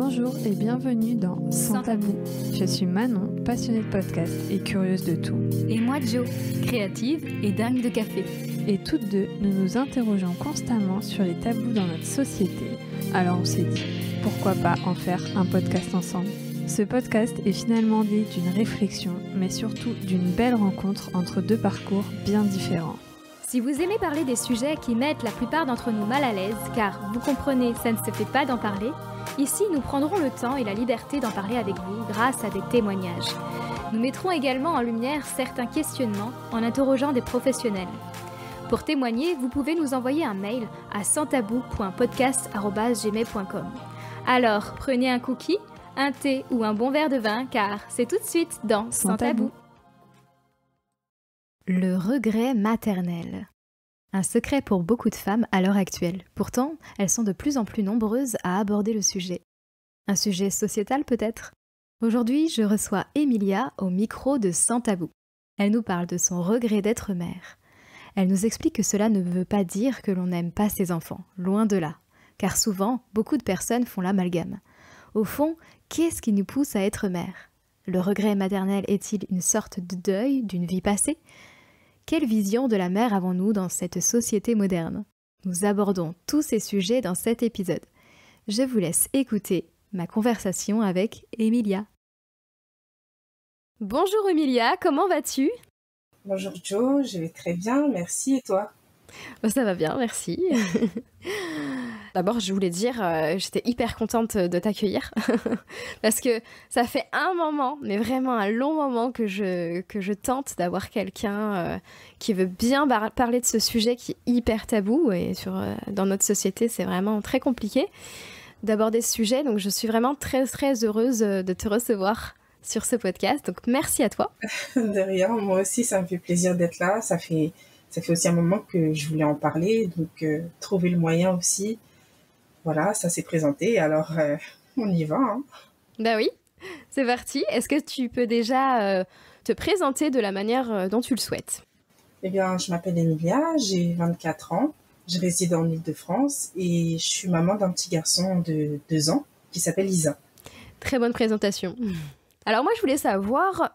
Bonjour et bienvenue dans Sans Tabou. Je suis Manon, passionnée de podcast et curieuse de tout. Et moi Jo, créative et dingue de café. Et toutes deux, nous nous interrogeons constamment sur les tabous dans notre société. Alors on s'est dit, pourquoi pas en faire un podcast ensemble ? Ce podcast est finalement né d'une réflexion, mais surtout d'une belle rencontre entre deux parcours bien différents. Si vous aimez parler des sujets qui mettent la plupart d'entre nous mal à l'aise, car vous comprenez, ça ne se fait pas d'en parler, ici nous prendrons le temps et la liberté d'en parler avec vous grâce à des témoignages. Nous mettrons également en lumière certains questionnements en interrogeant des professionnels. Pour témoigner, vous pouvez nous envoyer un mail à sanstabou.podcast@gmail.com. Alors, prenez un cookie, un thé ou un bon verre de vin, car c'est tout de suite dans Sans Tabou. Le regret maternel. Un secret pour beaucoup de femmes à l'heure actuelle. Pourtant, elles sont de plus en plus nombreuses à aborder le sujet. Un sujet sociétal peut-être ? Aujourd'hui, je reçois Emilia au micro de Sans Tabou. Elle nous parle de son regret d'être mère. Elle nous explique que cela ne veut pas dire que l'on n'aime pas ses enfants, loin de là. Car souvent, beaucoup de personnes font l'amalgame. Au fond, qu'est-ce qui nous pousse à être mère ? Le regret maternel est-il une sorte de deuil d'une vie passée ? Quelle vision de la mère avons-nous dans cette société moderne ? Nous abordons tous ces sujets dans cet épisode. Je vous laisse écouter ma conversation avec Emilia. Bonjour Emilia, comment vas-tu ? Bonjour Jo, je vais très bien, merci, et toi ? Ça va bien, merci. D'abord, je voulais dire, j'étais hyper contente de t'accueillir parce que ça fait un moment, mais vraiment un long moment que je tente d'avoir quelqu'un qui veut bien parler de ce sujet qui est hyper tabou et dans notre société, c'est vraiment très compliqué d'aborder ce sujet. Donc, je suis vraiment très, très heureuse de te recevoir sur ce podcast. Donc, merci à toi. De rien, moi aussi, ça me fait plaisir d'être là. Ça fait aussi un moment que je voulais en parler, donc trouver le moyen aussi. Voilà, ça s'est présenté, alors on y va. Hein. Bah oui, c'est parti. Est-ce que tu peux déjà te présenter de la manière dont tu le souhaites ? Eh bien, je m'appelle Emilia, j'ai 24 ans, je réside en Île-de-France et je suis maman d'un petit garçon de 2 ans qui s'appelle Isa. Très bonne présentation. Alors moi, je voulais savoir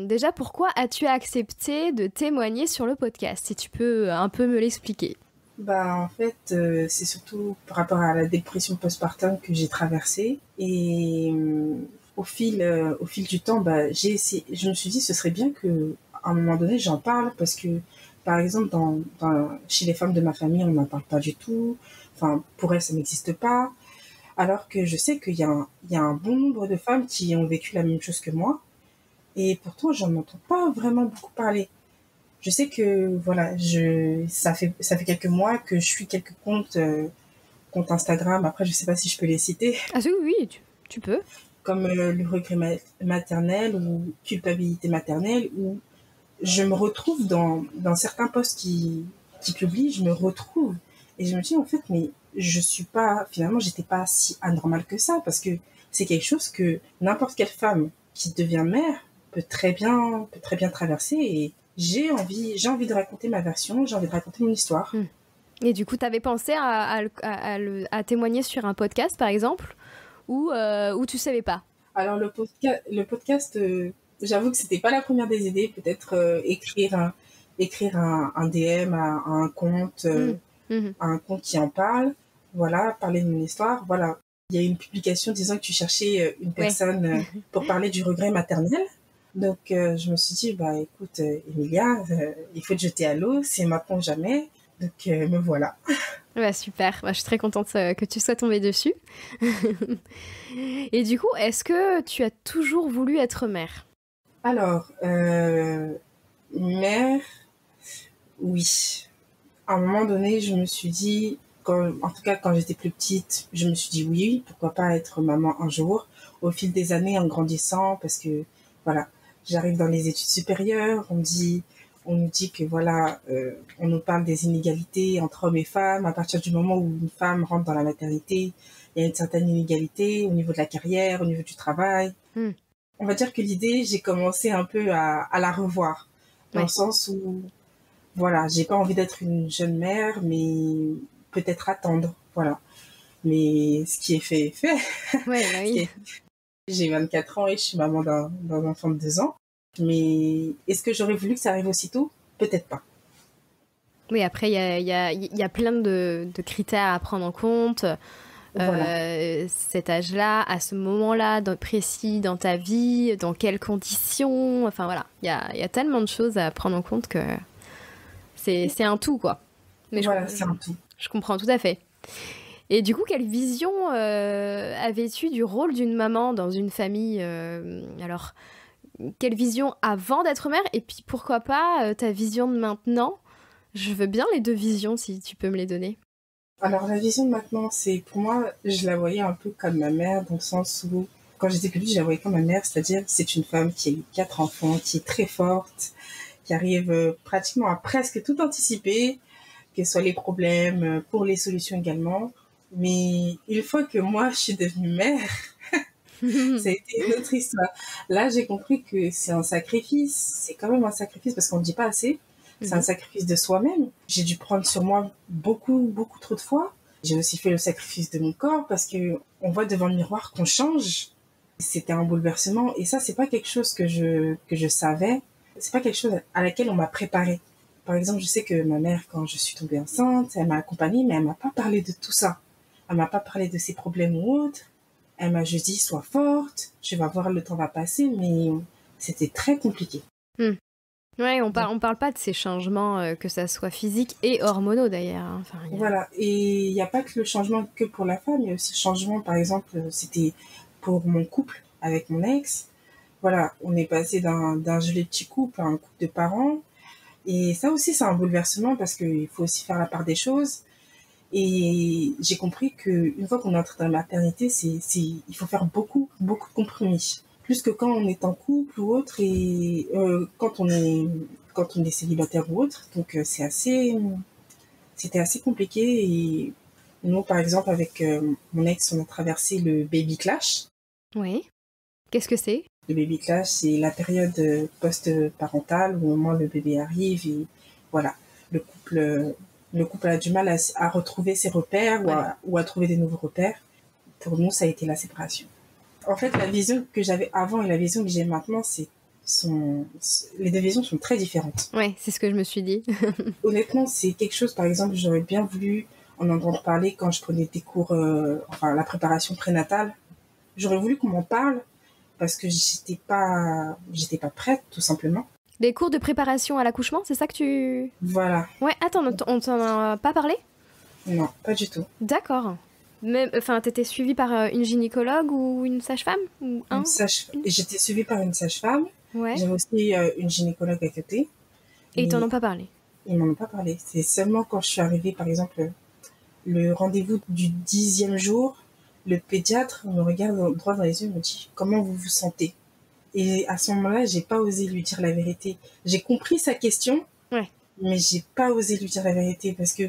déjà pourquoi as-tu accepté de témoigner sur le podcast ? Si tu peux un peu me l'expliquer. En fait, c'est surtout par rapport à la dépression postpartum que j'ai traversée et au fil du temps, je me suis dit ce serait bien que à un moment donné j'en parle parce que par exemple chez les femmes de ma famille on n'en parle pas du tout. Enfin, pour elles ça n'existe pas. Alors que je sais qu'il y a un bon nombre de femmes qui ont vécu la même chose que moi et pourtant j'en entends pas vraiment beaucoup parler. Je sais que voilà, ça fait quelques mois que je suis quelques comptes Instagram. Après, je sais pas si je peux les citer. Ah oui, tu peux. Comme le regret maternel ou culpabilité maternelle, où je me retrouve dans certains posts qui publient, je me retrouve et je me dis en fait, mais finalement, j'étais pas si anormale que ça parce que c'est quelque chose que n'importe quelle femme qui devient mère peut très bien traverser et j'ai envie de raconter ma version, j'ai envie de raconter mon histoire. Et du coup, tu avais pensé à témoigner sur un podcast, par exemple, ou tu savais pas ? Alors, le podcast, j'avoue que c'était pas la première des idées. Peut-être écrire un DM à un compte, à un compte qui en parle. Voilà, parler de mon histoire. Voilà. Il y a une publication disant que tu cherchais une personne pour parler du regret maternel. Donc, je me suis dit, écoute, Emilia, il faut te jeter à l'eau, c'est maintenant ou jamais. Donc, me voilà. Super, je suis très contente que tu sois tombée dessus. Et du coup, est-ce que tu as toujours voulu être mère ? Alors, mère, oui. À un moment donné, je me suis dit, en tout cas quand j'étais plus petite, je me suis dit oui, pourquoi pas être maman un jour. Au fil des années, en grandissant, parce que voilà, j'arrive dans les études supérieures, on nous dit que voilà, on nous parle des inégalités entre hommes et femmes. À partir du moment où une femme rentre dans la maternité, il y a une certaine inégalité au niveau de la carrière, au niveau du travail. On va dire que l'idée, j'ai commencé un peu à la revoir, dans le sens où, voilà, j'ai pas envie d'être une jeune mère, mais peut-être attendre, voilà. Mais ce qui est fait est fait. Ouais, bah oui. J'ai 24 ans et je suis maman d'un enfant de 2 ans. Mais est-ce que j'aurais voulu que ça arrive aussitôt? Peut-être pas. Oui, après, il y a plein de critères à prendre en compte. Voilà. Cet âge-là, à ce moment-là, précis dans ta vie, dans quelles conditions. Enfin voilà, il y a tellement de choses à prendre en compte que c'est un tout, quoi. Mais Voilà, c'est un tout. je comprends tout à fait. Et du coup, quelle vision avais-tu du rôle d'une maman dans une famille alors, quelle vision avant d'être mère? Et puis, pourquoi pas ta vision de maintenant? Je veux bien les deux visions, si tu peux me les donner. Alors, la vision de maintenant, c'est pour moi, je la voyais un peu comme ma mère, dans le sens où, quand j'étais petite, je la voyais comme ma mère, c'est-à-dire c'est une femme qui a eu 4 enfants, qui est très forte, qui arrive pratiquement à presque tout anticiper, que ce soit les problèmes, pour les solutions également. Mais une fois que moi, je suis devenue mère, ça a été une autre histoire. Là, j'ai compris que c'est un sacrifice, c'est quand même un sacrifice parce qu'on ne dit pas assez. C'est un sacrifice de soi-même. J'ai dû prendre sur moi beaucoup, beaucoup trop de fois. J'ai aussi fait le sacrifice de mon corps parce que on voit devant le miroir qu'on change. C'était un bouleversement et ça, c'est pas quelque chose que je savais. C'est pas quelque chose à laquelle on m'a préparé. Par exemple, je sais que ma mère, quand je suis tombée enceinte, elle m'a accompagnée, mais elle m'a pas parlé de tout ça. Elle m'a pas parlé de ses problèmes ou autres. Elle m'a juste dit, sois forte, tu vas voir, le temps va passer, mais c'était très compliqué. Ouais, on parle pas de ces changements, que ça soit physique et hormonaux d'ailleurs. Hein. Enfin, Voilà, et il n'y a pas que le changement que pour la femme, il y a aussi le changement, par exemple, c'était pour mon couple avec mon ex. Voilà, on est passé d'un joli petit couple à un couple de parents. Et ça aussi, c'est un bouleversement parce qu'il faut aussi faire la part des choses. Et j'ai compris qu'une fois qu'on entre dans la maternité, il faut faire beaucoup, beaucoup de compromis. Plus que quand on est en couple ou autre et quand on est célibataire ou autre. Donc c'était assez compliqué et nous, par exemple, avec mon ex, on a traversé le baby clash. Oui. Qu'est-ce que c'est? Le baby clash, c'est la période post-parentale où au moment où le bébé arrive et voilà, le couple a du mal à retrouver ses repères ou à trouver des nouveaux repères. Pour nous, ça a été la séparation. En fait, la vision que j'avais avant et la vision que j'ai maintenant, les deux visions sont très différentes. Ouais, c'est ce que je me suis dit. Honnêtement, c'est quelque chose, par exemple, j'aurais bien voulu en entendre parler quand je prenais des cours, la préparation prénatale. J'aurais voulu qu'on m'en parle parce que j'étais pas prête, tout simplement. Les cours de préparation à l'accouchement, c'est ça que tu... Voilà. Ouais, attends, on t'en a pas parlé? Non, pas du tout. D'accord. Enfin, t'étais suivie par une gynécologue ou une sage-femme ou un... J'étais suivie par une sage-femme. Ouais. J'avais aussi une gynécologue à côté. Et ils t'en ont pas parlé? Ils m'en ont pas parlé. C'est seulement quand je suis arrivée, par exemple, le rendez-vous du 10e jour, le pédiatre me regarde droit dans les yeux et me dit « Comment vous vous sentez ?» Et à ce moment-là, j'ai pas osé lui dire la vérité. J'ai compris sa question, mais j'ai pas osé lui dire la vérité parce que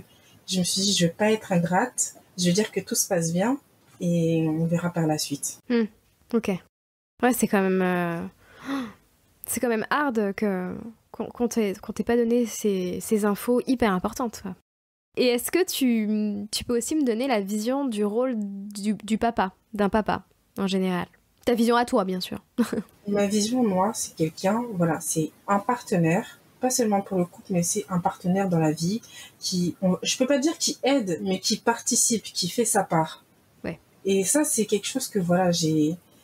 je me suis dit « Je veux pas être ingrate. Je veux dire que tout se passe bien et on verra par la suite. » Ok. Ouais, c'est quand même... C'est quand même hard qu'on t'ait pas donné ces infos hyper importantes. Quoi. Et est-ce que tu peux aussi me donner la vision du rôle du papa, d'un papa, en général? Ta vision à toi, bien sûr. Ma vision, moi, c'est quelqu'un, voilà, c'est un partenaire, pas seulement pour le couple, mais c'est un partenaire dans la vie je peux pas dire qui aide, mais qui participe, qui fait sa part. Ouais. Et ça, c'est quelque chose que, voilà,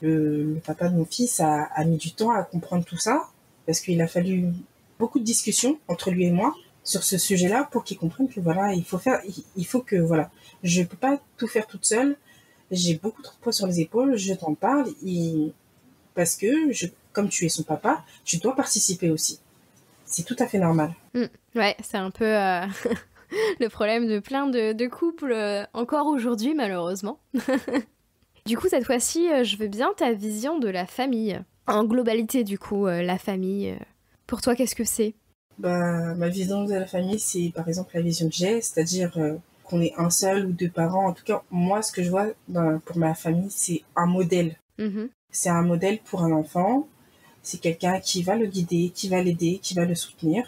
le papa de mon fils a mis du temps à comprendre tout ça, parce qu'il a fallu beaucoup de discussions entre lui et moi sur ce sujet-là pour qu'il comprenne que, voilà, il faut que, voilà, je peux pas tout faire toute seule, j'ai beaucoup trop de poids sur les épaules, je t'en parle, parce que, comme tu es son papa, tu dois participer aussi. C'est tout à fait normal. Ouais, c'est un peu le problème de plein de couples encore aujourd'hui, malheureusement. Du coup, cette fois-ci, je veux bien ta vision de la famille. En globalité, du coup, la famille. Pour toi, qu'est-ce que c'est? Ma vision de la famille, c'est par exemple la vision que j'ai, c'est-à-dire qu'on est un seul ou deux parents. En tout cas, moi, ce que je vois pour ma famille, c'est un modèle. C'est un modèle pour un enfant. C'est quelqu'un qui va le guider, qui va l'aider, qui va le soutenir.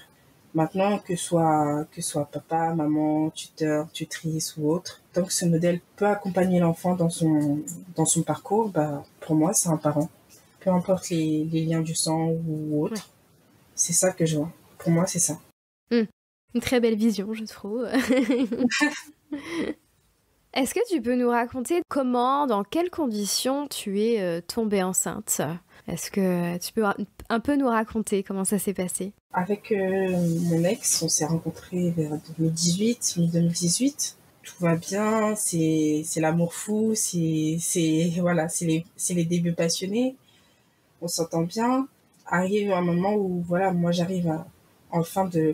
Maintenant, que soit papa, maman, tuteur, tutrice ou autre, tant que ce modèle peut accompagner l'enfant dans son parcours, bah, pour moi, c'est un parent. Peu importe les liens du sang ou autre. Ouais. C'est ça que je vois. Pour moi, c'est ça. Une très belle vision, je trouve. Est-ce que tu peux nous raconter comment, dans quelles conditions tu es tombée enceinte? Est-ce que tu peux un peu nous raconter comment ça s'est passé? Avec mon ex, on s'est rencontrés vers 2018, mi-2018. Tout va bien, c'est l'amour fou, voilà, c'est les débuts passionnés. On s'entend bien. Arrive un moment où voilà, moi j'arrive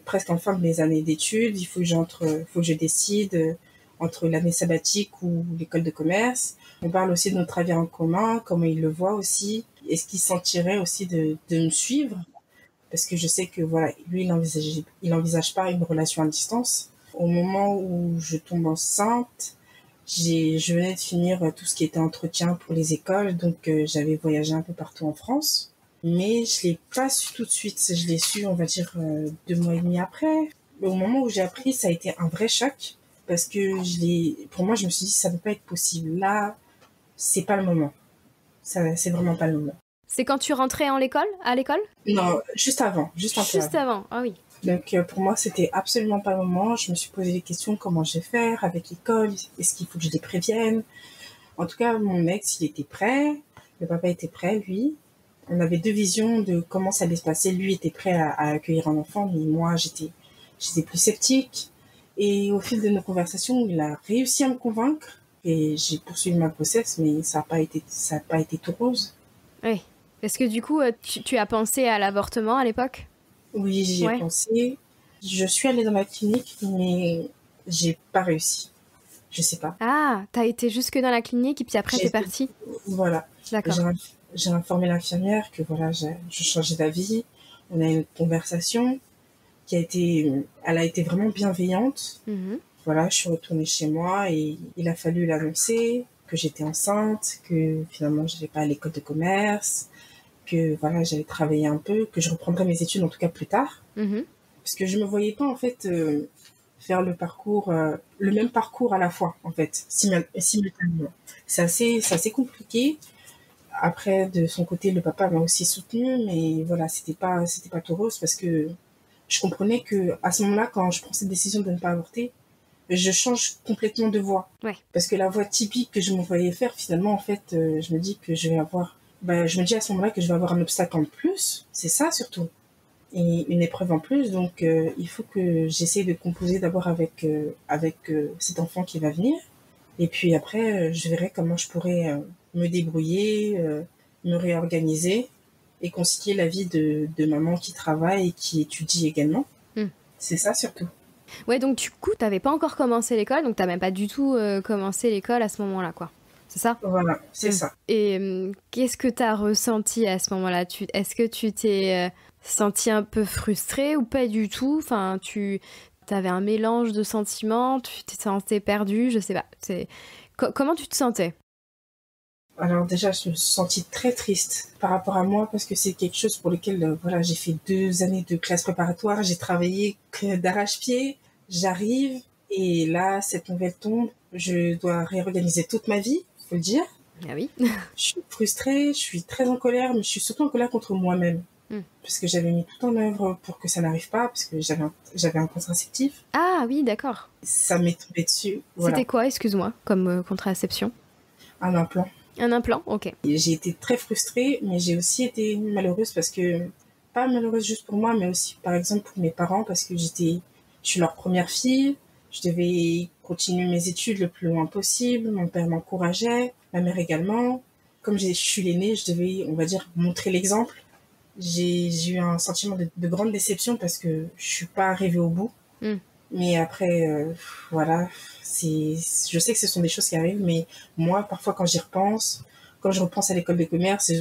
presque en fin de mes années d'études. Il faut que je décide entre l'année sabbatique ou l'école de commerce. On parle aussi de notre avenir en commun, comment il le voit aussi. Est-ce qu'il sentirait aussi de me suivre? Parce que je sais que voilà, lui, il envisage pas une relation à distance. Au moment où je tombe enceinte, je venais de finir tout ce qui était entretien pour les écoles, donc j'avais voyagé un peu partout en France. Mais je l'ai pas su tout de suite. Je l'ai su, on va dire, 2 mois et demi après. Mais au moment où j'ai appris, ça a été un vrai choc. Parce que pour moi, je me suis dit, ça ne peut pas être possible. Là, c'est pas le moment. Ça, c'est vraiment pas le moment. C'est quand tu rentrais à l'école? Non, juste avant, juste un peu Juste avant. avant, ah oui. Donc pour moi, c'était absolument pas le moment. Je me suis posé des questions, comment je vais faire avec l'école? Est-ce qu'il faut que je les prévienne? En tout cas, mon ex, il était prêt. Le papa était prêt, lui. On avait deux visions de comment ça allait se passer. Lui était prêt à accueillir un enfant, mais moi, j'étais plus sceptique. Et au fil de nos conversations, il a réussi à me convaincre. Et j'ai poursuivi ma grossesse, mais ça n'a pas été tout rose. Oui. Est-ce que du coup, tu as pensé à l'avortement à l'époque? Oui, j'y ai pensé. Je suis allée dans la clinique, mais j'ai pas réussi. Je sais pas. Ah, t'as été jusque dans la clinique et puis après t'es partie? Voilà. D'accord. J'ai informé l'infirmière que voilà, je changeais d'avis. On a eu une conversation elle a été vraiment bienveillante. Voilà, je suis retournée chez moi et il a fallu l'annoncer que j'étais enceinte, que finalement je n'allais pas à l'école de commerce, que voilà, j'allais travailler un peu, que je reprendrais mes études en tout cas plus tard. Parce que je me voyais pas en fait faire le même parcours à la fois en fait, simultanément. C'est assez compliqué. Après, de son côté, le papa m'a aussi soutenue, mais voilà, c'était pas tout rose parce que je comprenais que à ce moment-là, quand je prends cette décision de ne pas avorter, je change complètement de voie. Ouais. Parce que la voie typique que je me voyais faire, finalement, en fait, je me dis que je me dis à ce moment-là que je vais avoir un obstacle en plus. C'est ça surtout. Et une épreuve en plus. Donc, il faut que j'essaye de composer d'abord avec cet enfant qui va venir. Et puis après, je verrai comment je pourrais me débrouiller, me réorganiser et concilier la vie de maman qui travaille et qui étudie également. C'est ça surtout. Ouais, donc du coup, t'avais pas encore commencé l'école, donc t'as même pas du tout commencé l'école à ce moment-là, quoi. C'est ça? Voilà, c'est ça. Et qu'est-ce que t'as ressenti à ce moment-là? Est-ce que tu t'es sentie un peu frustrée ou pas du tout? Enfin, t'avais un mélange de sentiments, tu t'es sentie perdue, je sais pas. Comment tu te sentais? Alors déjà, je me suis sentie très triste par rapport à moi parce que c'est quelque chose pour lequel voilà, j'ai fait 2 années de classe préparatoire, j'ai travaillé d'arrache-pied, j'arrive et là, cette nouvelle tombe, je dois réorganiser toute ma vie, faut le dire. Ah oui. Je suis frustrée, je suis très en colère, mais je suis surtout en colère contre moi-même. Parce que j'avais mis tout en œuvre pour que ça n'arrive pas, parce que j'avais un contraceptif. Ah oui, d'accord. Ça m'est tombé dessus. Voilà. C'était quoi, excuse-moi, comme contraception? Un implant. Un implant, ok. Et j'ai été très frustrée, mais j'ai aussi été malheureuse parce que, pas malheureuse juste pour moi, mais aussi par exemple pour mes parents, parce que je suis leur première fille, je devais continuer mes études le plus loin possible, mon père m'encourageait, ma mère également. Comme je suis l'aînée, je devais, on va dire, montrer l'exemple. J'ai eu un sentiment de grande déception parce que je suis pas arrivée au bout. Mais après, voilà, je sais que ce sont des choses qui arrivent, mais moi, parfois, quand j'y repense, quand je repense à l'école de commerce,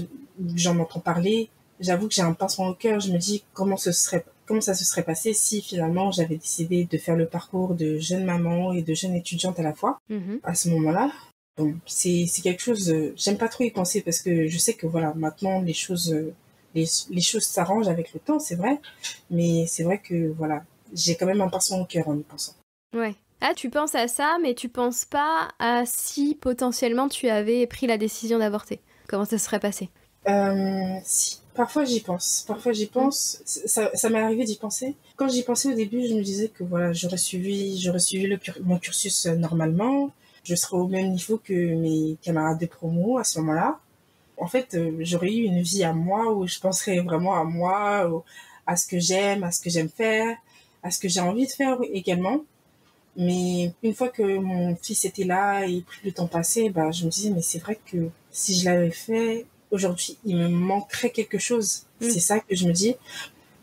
j'en entends parler, j'avoue que j'ai un pincement au cœur. Je me dis comment ça se serait passé si finalement j'avais décidé de faire le parcours de jeune maman et de jeune étudiante à la fois, à ce moment-là. Bon, c'est quelque chose, j'aime pas trop y penser parce que je sais que voilà, maintenant, les choses s'arrangent avec le temps, c'est vrai, mais c'est vrai que voilà, j'ai quand même un pincement au cœur en y pensant. Ouais. Ah, tu penses à ça, mais tu penses pas à si potentiellement tu avais pris la décision d'avorter. Comment ça se serait passé? Si, parfois j'y pense. Parfois j'y pense. Ça m'est arrivé d'y penser. Quand j'y pensais au début, je me disais que voilà, j'aurais suivi mon cursus normalement. Je serais au même niveau que mes camarades de promo à ce moment-là. En fait, j'aurais eu une vie à moi où je penserais vraiment à moi, à ce que j'aime, à ce que j'aime faire, à ce que j'ai envie de faire également. Mais une fois que mon fils était là et plus le temps passait, bah, je me disais, mais c'est vrai que si je l'avais fait, aujourd'hui, il me manquerait quelque chose. C'est ça que je me dis.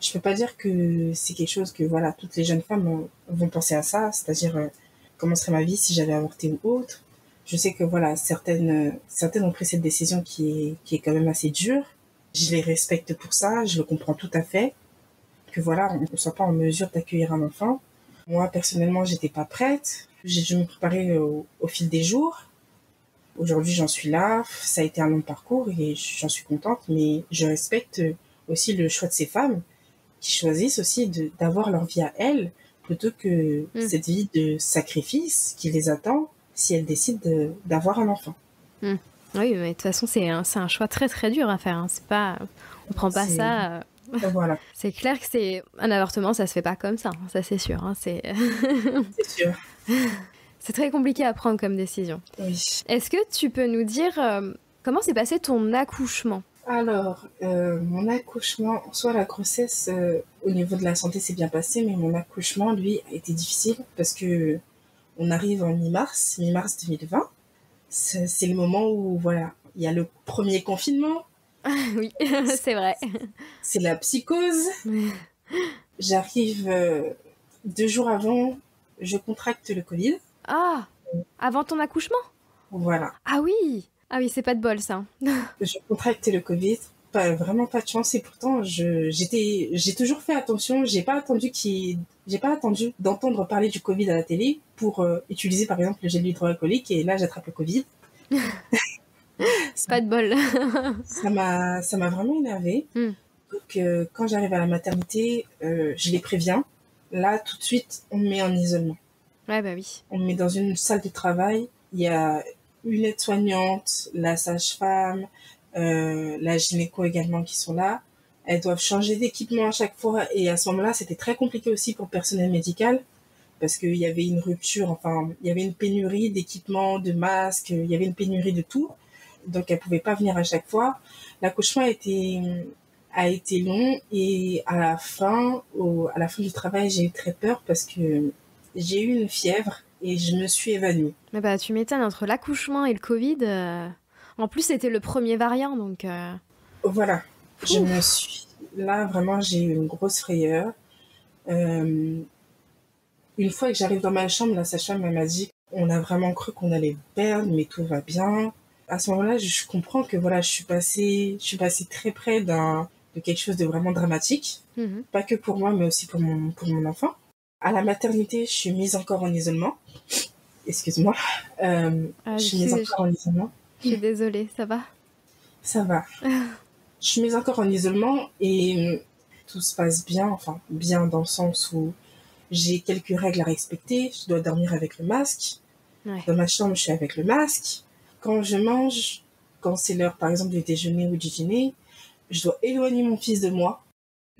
Je peux pas dire que c'est quelque chose que, voilà, toutes les jeunes femmes vont penser à ça, c'est-à-dire, comment serait ma vie si j'avais avorté ou autre. Je sais que, voilà, certaines ont pris cette décision qui est quand même assez dure. Je les respecte pour ça, je le comprends tout à fait. Que voilà, on ne soit pas en mesure d'accueillir un enfant. Moi, personnellement, j'étais pas prête. Je me préparais au fil des jours. Aujourd'hui, j'en suis là. Ça a été un long parcours et j'en suis contente, mais je respecte aussi le choix de ces femmes qui choisissent aussi d'avoir leur vie à elles plutôt que cette vie de sacrifice qui les attend si elles décident d'avoir un enfant. Oui, mais de toute façon, c'est un choix très très dur à faire. Hein. C'est pas, on prend pas ça. Voilà. C'est clair que c'est un avortement, ça se fait pas comme ça. Ça, c'est sûr. Hein. C'est sûr. C'est très compliqué à prendre comme décision. Oui. Est-ce que tu peux nous dire comment s'est passé ton accouchement? Alors, mon accouchement, soit la grossesse au niveau de la santé s'est bien passé, mais mon accouchement, lui, a été difficile parce que on arrive en mi-mars 2020. C'est le moment où, voilà, il y a le premier confinement. Oui, c'est vrai. C'est la psychose. J'arrive 2 jours avant, je contracte le Covid. Ah, avant ton accouchement? Voilà. Ah oui, c'est pas de bol ça. Je contracte le Covid, vraiment pas de chance et pourtant j'ai toujours fait attention. J'ai pas attendu d'entendre parler du Covid à la télé pour utiliser par exemple le gel hydroalcoolique et là j'attrape le Covid. Pas de bol. ça m'a vraiment énervée. Donc quand j'arrive à la maternité, je les préviens. Là tout de suite on me met en isolement. Ouais bah oui. On me met dans une salle de travail. Il y a une aide-soignante, la sage-femme, la gynéco également qui sont là. Elles doivent changer d'équipement à chaque fois et à ce moment-là, c'était très compliqué aussi pour le personnel médical parce qu'il y avait une rupture, enfin, il y avait une pénurie d'équipements, de masques, il y avait une pénurie de tout. Donc, elles pouvaient pas venir à chaque fois. L'accouchement a été long et à la fin du travail, j'ai eu très peur parce que j'ai eu une fièvre et je me suis évanouie. Mais bah, tu m'étonnes, entre l'accouchement et le Covid, en plus c'était le premier variant, donc... Voilà, là vraiment j'ai eu une grosse frayeur. Une fois que j'arrive dans ma chambre, la sage-femme m'a dit on a vraiment cru qu'on allait perdre, mais tout va bien. À ce moment-là, je comprends que voilà, je suis passée très près de quelque chose de vraiment dramatique, pas que pour moi, mais aussi pour mon enfant. À la maternité, je suis mise encore en isolement. Excuse-moi. Je suis mise encore en isolement. Je suis désolée, ça va? Ça va. Je suis mise encore en isolement et tout se passe bien, enfin bien dans le sens où j'ai quelques règles à respecter. Je dois dormir avec le masque. Ouais. Dans ma chambre, je suis avec le masque. Quand je mange, quand c'est l'heure par exemple du déjeuner ou du dîner, je dois éloigner mon fils de moi.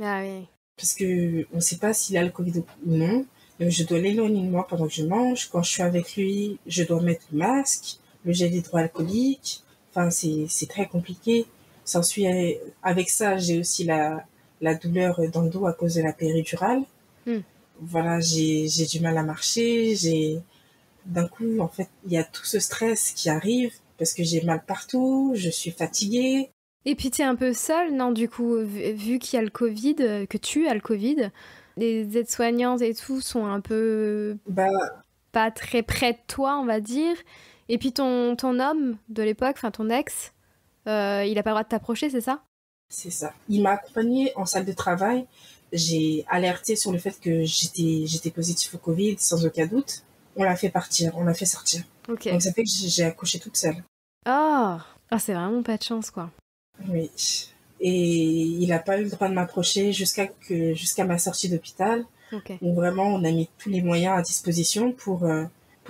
Ah oui. Parce que on ne sait pas s'il a le Covid ou non. Donc je dois l'éloigner de moi pendant que je mange. Quand je suis avec lui, je dois mettre le masque, le gel hydroalcoolique. Enfin, c'est très compliqué. Avec ça, j'ai aussi la douleur dans le dos à cause de la péridurale. Voilà, j'ai du mal à marcher. D'un coup, en fait, il y a tout ce stress qui arrive parce que j'ai mal partout, je suis fatiguée. Et puis t'es un peu seule, non, du coup, vu qu'il y a le Covid, que tu as le Covid, les aides-soignantes et tout sont un peu pas très près de toi, on va dire. Et puis ton homme de l'époque, enfin ton ex, il a pas le droit de t'approcher, c'est ça? C'est ça. Il m'a accompagnée en salle de travail. J'ai alerté sur le fait que j'étais positive au Covid, sans aucun doute. On l'a fait sortir. Okay. Donc ça fait que j'ai accouché toute seule. Oh, c'est vraiment pas de chance, quoi. Oui. Et il n'a pas eu le droit de m'approcher jusqu'à ma sortie d'hôpital. Ok. Donc vraiment, on a mis tous les moyens à disposition pour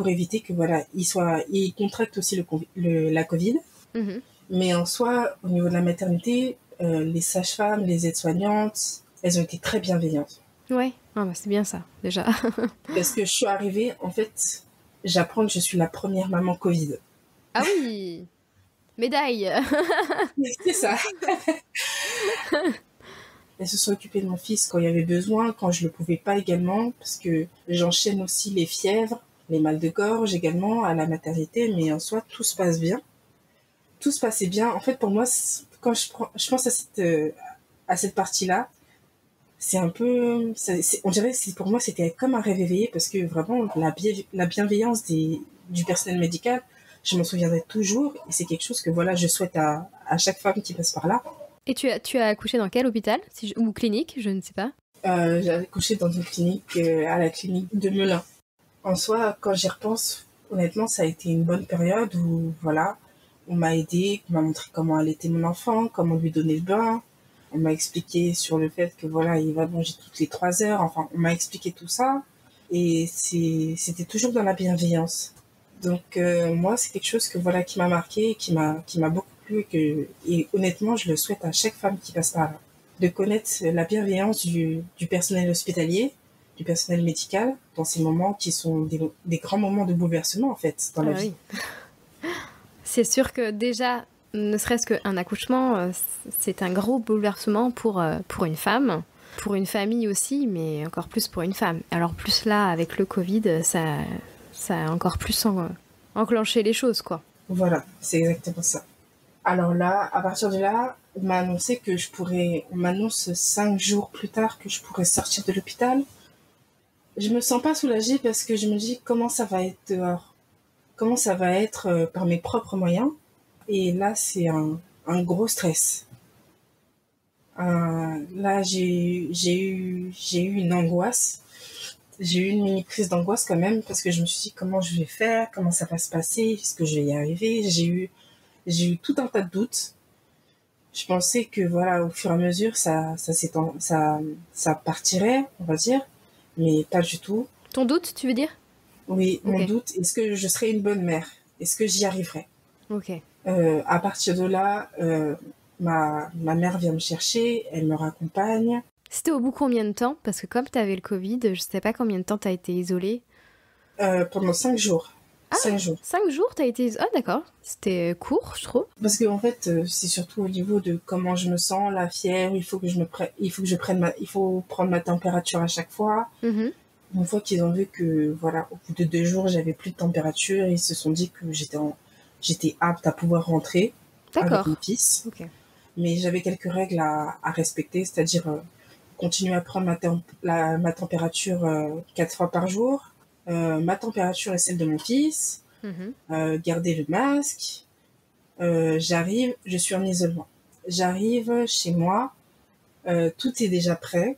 éviter que voilà, il contracte aussi la Covid. Mhm. Mais en soi, au niveau de la maternité, les sages-femmes, les aides-soignantes, elles ont été très bienveillantes. Ouais, ah bah c'est bien ça, déjà. Parce que je suis arrivée, en fait, j'apprends que je suis la première maman Covid. Ah oui, médaille. C'est ça. Elles se sont occupées de mon fils quand il y avait besoin, quand je ne le pouvais pas également, parce que j'enchaîne aussi les fièvres, les mal de gorge également à la maternité, mais en soi, tout se passe bien. Tout se passait bien. En fait, pour moi, quand je pense à cette partie-là, c'est un peu, on dirait, pour moi, c'était comme un rêve éveillé, parce que vraiment, la bienveillance du personnel médical, je m'en souviendrai toujours, et c'est quelque chose que voilà, je souhaite à chaque femme qui passe par là. Et tu as accouché dans quel hôpital ou clinique, je ne sais pas. J'ai accouché dans une clinique, à la clinique de Melun. En soi, quand j'y repense, honnêtement, ça a été une bonne période où, voilà, on m'a aidé, on m'a montré comment allaiter mon enfant, comment lui donner le bain. On m'a expliqué sur le fait que, voilà, il va manger toutes les 3 heures. Enfin, on m'a expliqué tout ça. Et c'était toujours dans la bienveillance. Donc, moi, c'est quelque chose que, voilà, qui m'a marqué, qui m'a beaucoup plu. Et honnêtement, je le souhaite à chaque femme qui passe par là. De connaître la bienveillance du personnel hospitalier, du personnel médical, dans ces moments qui sont des grands moments de bouleversement, en fait, dans la vie. Oui. C'est sûr que déjà, ne serait-ce qu'un accouchement, c'est un gros bouleversement pour une femme, pour une famille aussi, mais encore plus pour une femme. Alors plus là, avec le Covid, ça a encore plus enclenché les choses, quoi. Voilà, c'est exactement ça. Alors là, à partir de là, on m'a annoncé que on m'annonce 5 jours plus tard que je pourrais sortir de l'hôpital. Je me sens pas soulagée parce que je me dis comment ça va être dehors, comment ça va être par mes propres moyens. Et là, c'est un gros stress. Là, j'ai eu une angoisse. J'ai eu une mini crise d'angoisse quand même parce que je me suis dit comment je vais faire, comment ça va se passer, est-ce que je vais y arriver. J'ai eu tout un tas de doutes. Je pensais que voilà, au fur et à mesure, ça partirait, on va dire, mais pas du tout. Ton doute, tu veux dire? Oui, Ok. mon doute, est-ce que je serai une bonne mère? Est-ce que j'y arriverai? Ok. À partir de là, ma mère vient me chercher, elle me raccompagne. C'était au bout combien de temps? Parce que comme tu avais le Covid, je sais pas combien de temps tu as été isolée. Pendant 5 jours. 5 jours. 5 jours, tu as été isolée? Ah d'accord, c'était court, je trouve. Parce que en fait, c'est surtout au niveau de comment je me sens, la fièvre, il faut prendre ma température à chaque fois. Mm-hmm. Une fois qu'ils ont vu que, voilà, au bout de 2 jours, j'avais plus de température, ils se sont dit que j'étais apte à pouvoir rentrer avec mon fils. Ok. Mais j'avais quelques règles à respecter, c'est-à-dire continuer à prendre ma température 4 fois par jour, ma température et celle de mon fils, garder le masque. Je suis en isolement. J'arrive chez moi, tout est déjà prêt,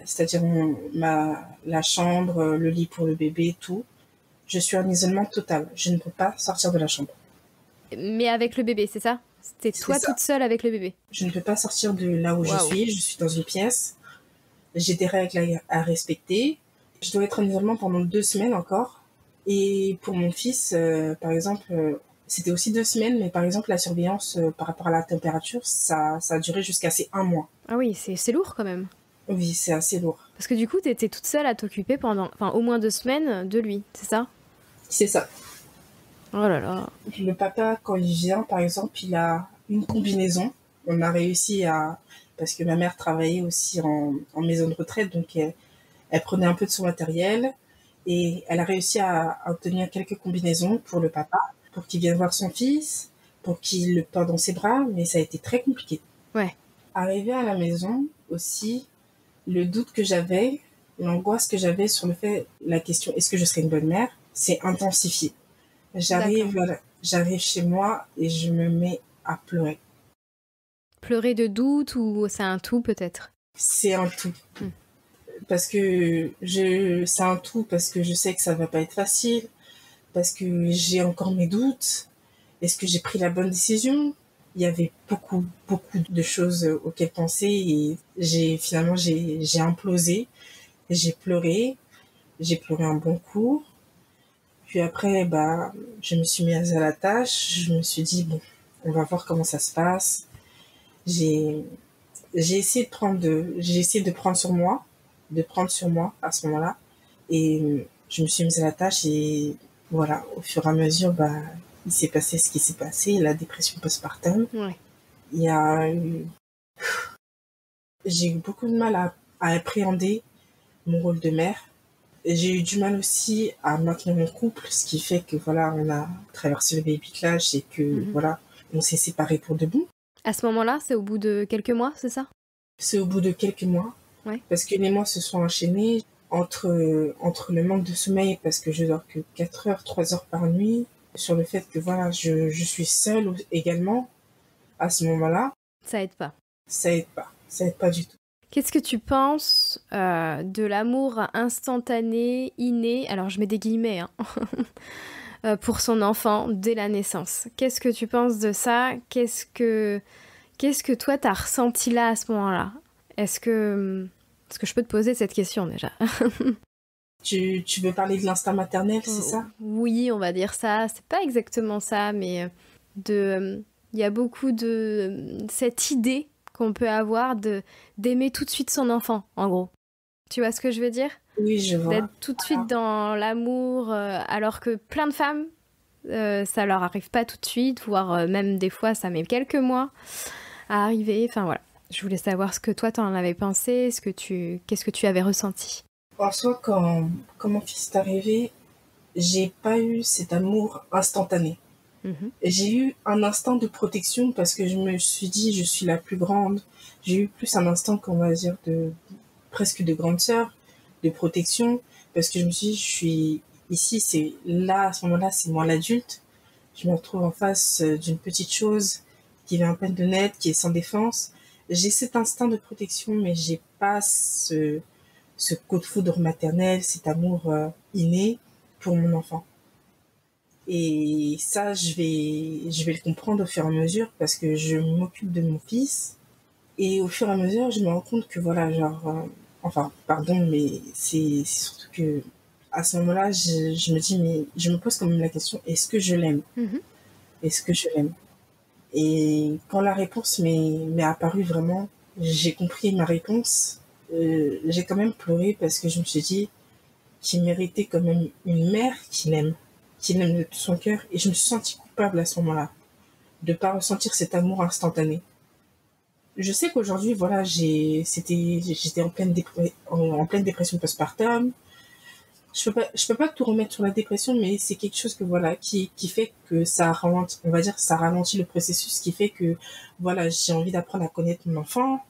c'est-à-dire la chambre, le lit pour le bébé, tout. Je suis en isolement total. Je ne peux pas sortir de la chambre. Mais avec le bébé, c'est ça? C'était toi toute seule avec le bébé? Je ne peux pas sortir de là où je suis. Je suis dans une pièce. J'ai des règles à respecter. Je dois être en isolement pendant 2 semaines encore. Et pour mon fils, par exemple, c'était aussi 2 semaines, mais par exemple, la surveillance par rapport à la température, ça a duré jusqu'à ces 1 mois. Ah oui, c'est lourd quand même. Oui, c'est assez lourd. Parce que du coup, t'étais toute seule à t'occuper pendant, au moins 2 semaines de lui, c'est ça? C'est ça. Oh là là. Le papa, quand il vient, par exemple, il a une combinaison. On a réussi parce que ma mère travaillait aussi en maison de retraite, donc elle prenait un peu de son matériel et elle a réussi à obtenir quelques combinaisons pour le papa, pour qu'il vienne voir son fils, pour qu'il le porte dans ses bras, mais ça a été très compliqué. Ouais. Arrivé à la maison aussi, le doute que j'avais, l'angoisse que j'avais sur la question est-ce que je serai une bonne mère, s'est intensifié. J'arrive chez moi et je me mets à pleurer. Pleurer de doute ou c'est un tout peut-être? C'est un tout. Parce que c'est un tout parce que je sais que ça va pas être facile, parce que j'ai encore mes doutes. Est-ce que j'ai pris la bonne décision? Il y avait beaucoup de choses auxquelles penser et j'ai implosé J'ai pleuré un bon coup. Puis après, je me suis mise à la tâche. Je me suis dit, bon, on va voir comment ça se passe. J'ai j'ai essayé de prendre sur moi, à ce moment-là. Et je me suis mise à la tâche et voilà, au fur et à mesure, il s'est passé ce qui s'est passé, la dépression postpartum. Ouais. Il y a eu, j'ai eu beaucoup de mal à appréhender mon rôle de mère. J'ai eu du mal aussi à maintenir mon couple, ce qui fait que voilà, on a traversé le baby clash et que voilà, on s'est séparés pour de bon. À ce moment-là, c'est au bout de quelques mois, c'est ça? C'est au bout de quelques mois, Ouais. parce que les mois se sont enchaînés entre le manque de sommeil, parce que je dors que 4 heures, 3 heures par nuit, sur le fait que voilà, je suis seule également à ce moment-là. Ça aide pas. Ça aide pas du tout. Qu'est-ce que tu penses de l'amour instantané, inné, alors je mets des guillemets, hein, pour son enfant dès la naissance? Qu'est-ce que tu penses de ça? Qu'est-ce que toi t'as ressenti là à ce moment-là? Est-ce que je peux te poser cette question déjà? Tu veux parler de l'instinct maternel, c'est ça? Oui, on va dire ça. C'est pas exactement ça, mais il y a beaucoup de cette idée qu'on peut avoir d'aimer tout de suite son enfant, en gros. Tu vois ce que je veux dire? Oui, je vois. D'être tout de suite dans l'amour, alors que plein de femmes, ça leur arrive pas tout de suite, voire même des fois ça met quelques mois à arriver. Enfin voilà, je voulais savoir ce que toi t'en avais pensé, qu'est-ce que tu avais ressenti. En soi, quand mon fils est arrivé, j'ai pas eu cet amour instantané. J'ai eu un instinct de protection parce que je me suis dit, je suis la plus grande. J'ai eu plus un instinct, qu'on va dire, presque de grande sœur, de protection, parce que je me suis dit, je suis ici, c'est là, à ce moment-là, c'est moi l'adulte. Je me retrouve en face d'une petite chose qui vient à peine de naître, qui est sans défense. J'ai cet instinct de protection, mais j'ai pas ce coup de foudre maternel, cet amour inné pour mon enfant. Et ça, je vais le comprendre au fur et à mesure parce que je m'occupe de mon fils. Et au fur et à mesure, je me rends compte que voilà, pardon, mais c'est surtout que à ce moment-là, je me dis, mais je me pose quand même la question, est-ce que je l'aime? Est-ce que je l'aime? Et quand la réponse m'est apparue vraiment, j'ai compris ma réponse. J'ai quand même pleuré parce que je me suis dit qu'il méritait quand même une mère qui l'aime de tout son cœur. Et je me suis sentie coupable à ce moment-là de pas ressentir cet amour instantané. Je sais qu'aujourd'hui, voilà, j'étais en pleine dépression postpartum. Je peux pas tout remettre sur la dépression, mais c'est quelque chose que voilà, qui fait que ça ralentit, on va dire, ça ralentit le processus, qui fait que voilà, j'ai envie d'apprendre à connaître mon enfant.